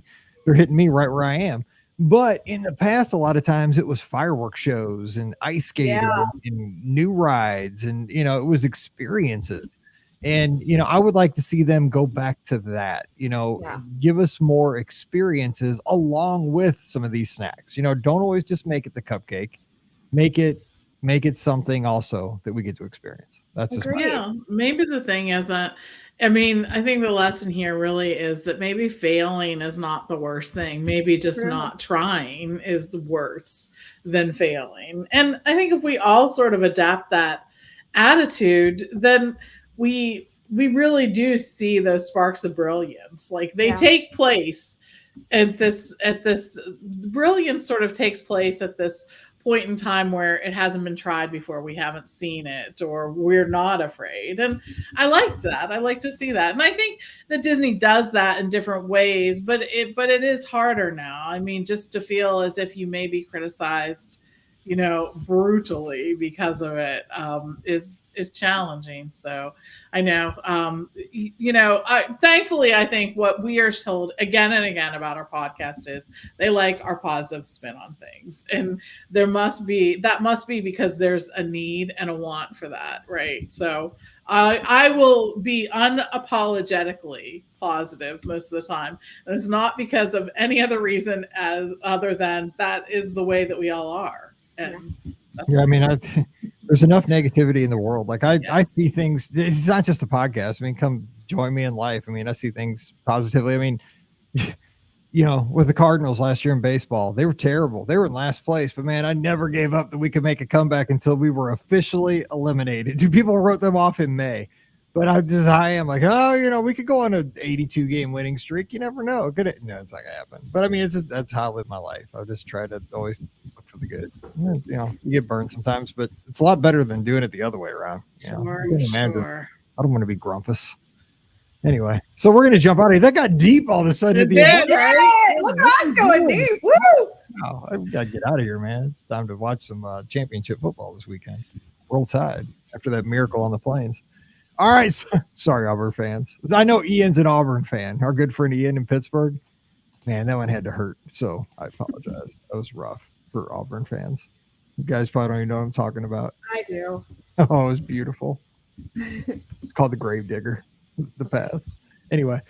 they're hitting me right where I am. But in the past, a lot of times it was fireworks shows and ice skating and new rides, and it was experiences. And I would like to see them go back to that. Give us more experiences along with some of these snacks. Don't always just make it the cupcake. Make it something also that we get to experience. That's just maybe the thing is that, I mean, I think the lesson here really is that maybe failing is not the worst thing. Maybe just not trying is worse than failing. And I think if we all sort of adapt that attitude, then we really do see those sparks of brilliance. Like they take place at this brilliance sort of takes place at this point in time where it hasn't been tried before, we haven't seen it, or we're not afraid. And I like that. I like to see that. And I think that Disney does that in different ways, but it is harder now. I mean, just to feel as if you may be criticized, brutally because of it, is challenging. So I know, thankfully, I think what we are told again and again about our podcast is they like our positive spin on things. And that must be because there's a need and a want for that. Right. So I will be unapologetically positive most of the time. And it's not because of any other reason other than that is the way that we all are. And I mean, there's enough negativity in the world. Like I see things. It's not just a podcast. I mean, come join me in life. I mean, I see things positively. I mean, with the Cardinals last year in baseball, they were terrible. They were in last place, but man, I never gave up that we could make a comeback until we were officially eliminated. People wrote them off in May, but I am like, we could go on an 82 game winning streak. You never know. It's not gonna happen. But I mean, that's how I live my life. I just try to always look for the good. You get burned sometimes, but it's a lot better than doing it the other way around. Sure. I don't want to be grumpus. Anyway, so we're gonna jump out of here. That got deep all of a sudden. Look at us going deep. Woo! Oh, I gotta get out of here, man. It's time to watch some championship football this weekend. Roll Tide after that miracle on the plains. All right. Sorry, Auburn fans. I know Ian's an Auburn fan. Our good friend Ian in Pittsburgh. Man, that one had to hurt. So I apologize. That was rough for Auburn fans. You guys probably don't even know what I'm talking about. I do. Oh, it was beautiful. It's called the Gravedigger, the path. Anyway,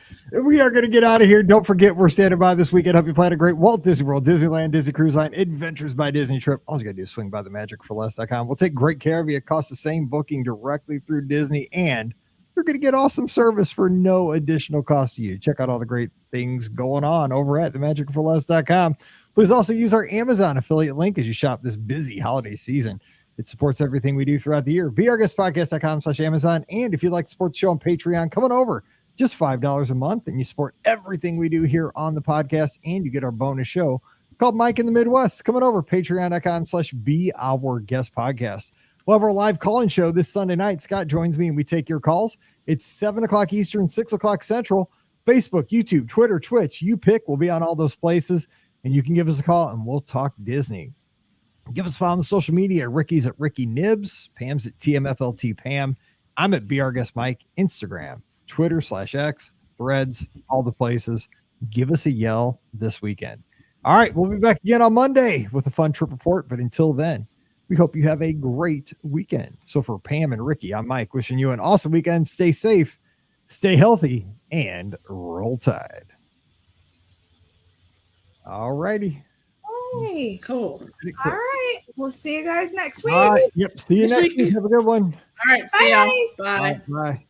we are going to get out of here. Don't forget, we're standing by this weekend. Hope you plan a great Walt Disney World, Disneyland, Disney Cruise Line, Adventures by Disney trip. All you got to do is swing by themagicforless.com. We'll take great care of you. It costs the same booking directly through Disney, and you're going to get awesome service for no additional cost to you. Check out all the great things going on over at themagicforless.com. Please also use our Amazon affiliate link as you shop this busy holiday season. It supports everything we do throughout the year. BeOurGuestPodcast.com/Amazon. And if you'd like to support the show on Patreon, come on over. Just $5 a month, and you support everything we do here on the podcast, and you get our bonus show called Mike in the Midwest. Coming over, patreon.com/BeOurGuestPodcast. We'll have our live call-in show this Sunday night. Scott joins me, and we take your calls. It's 7 o'clock Eastern, 6 o'clock Central. Facebook, YouTube, Twitter, Twitch. You pick. We'll be on all those places, and you can give us a call, and we'll talk Disney. Give us a follow on the social media. Ricky's at Ricky Nibs. Pam's at TMFLT Pam. I'm at Be Our Guest Mike. Instagram, Twitter/X, Threads, all the places. Give us a yell this weekend. All right, we'll be back again on Monday with a fun trip report. But until then, we hope you have a great weekend. So for Pam and Ricky, I'm Mike, wishing you an awesome weekend. Stay safe, stay healthy, and roll tide. All righty. Yay. Cool. All right. We'll see you guys next week. Yep. See you next week. Have a good one. All right. Bye, See y'all. guys. Bye. Bye.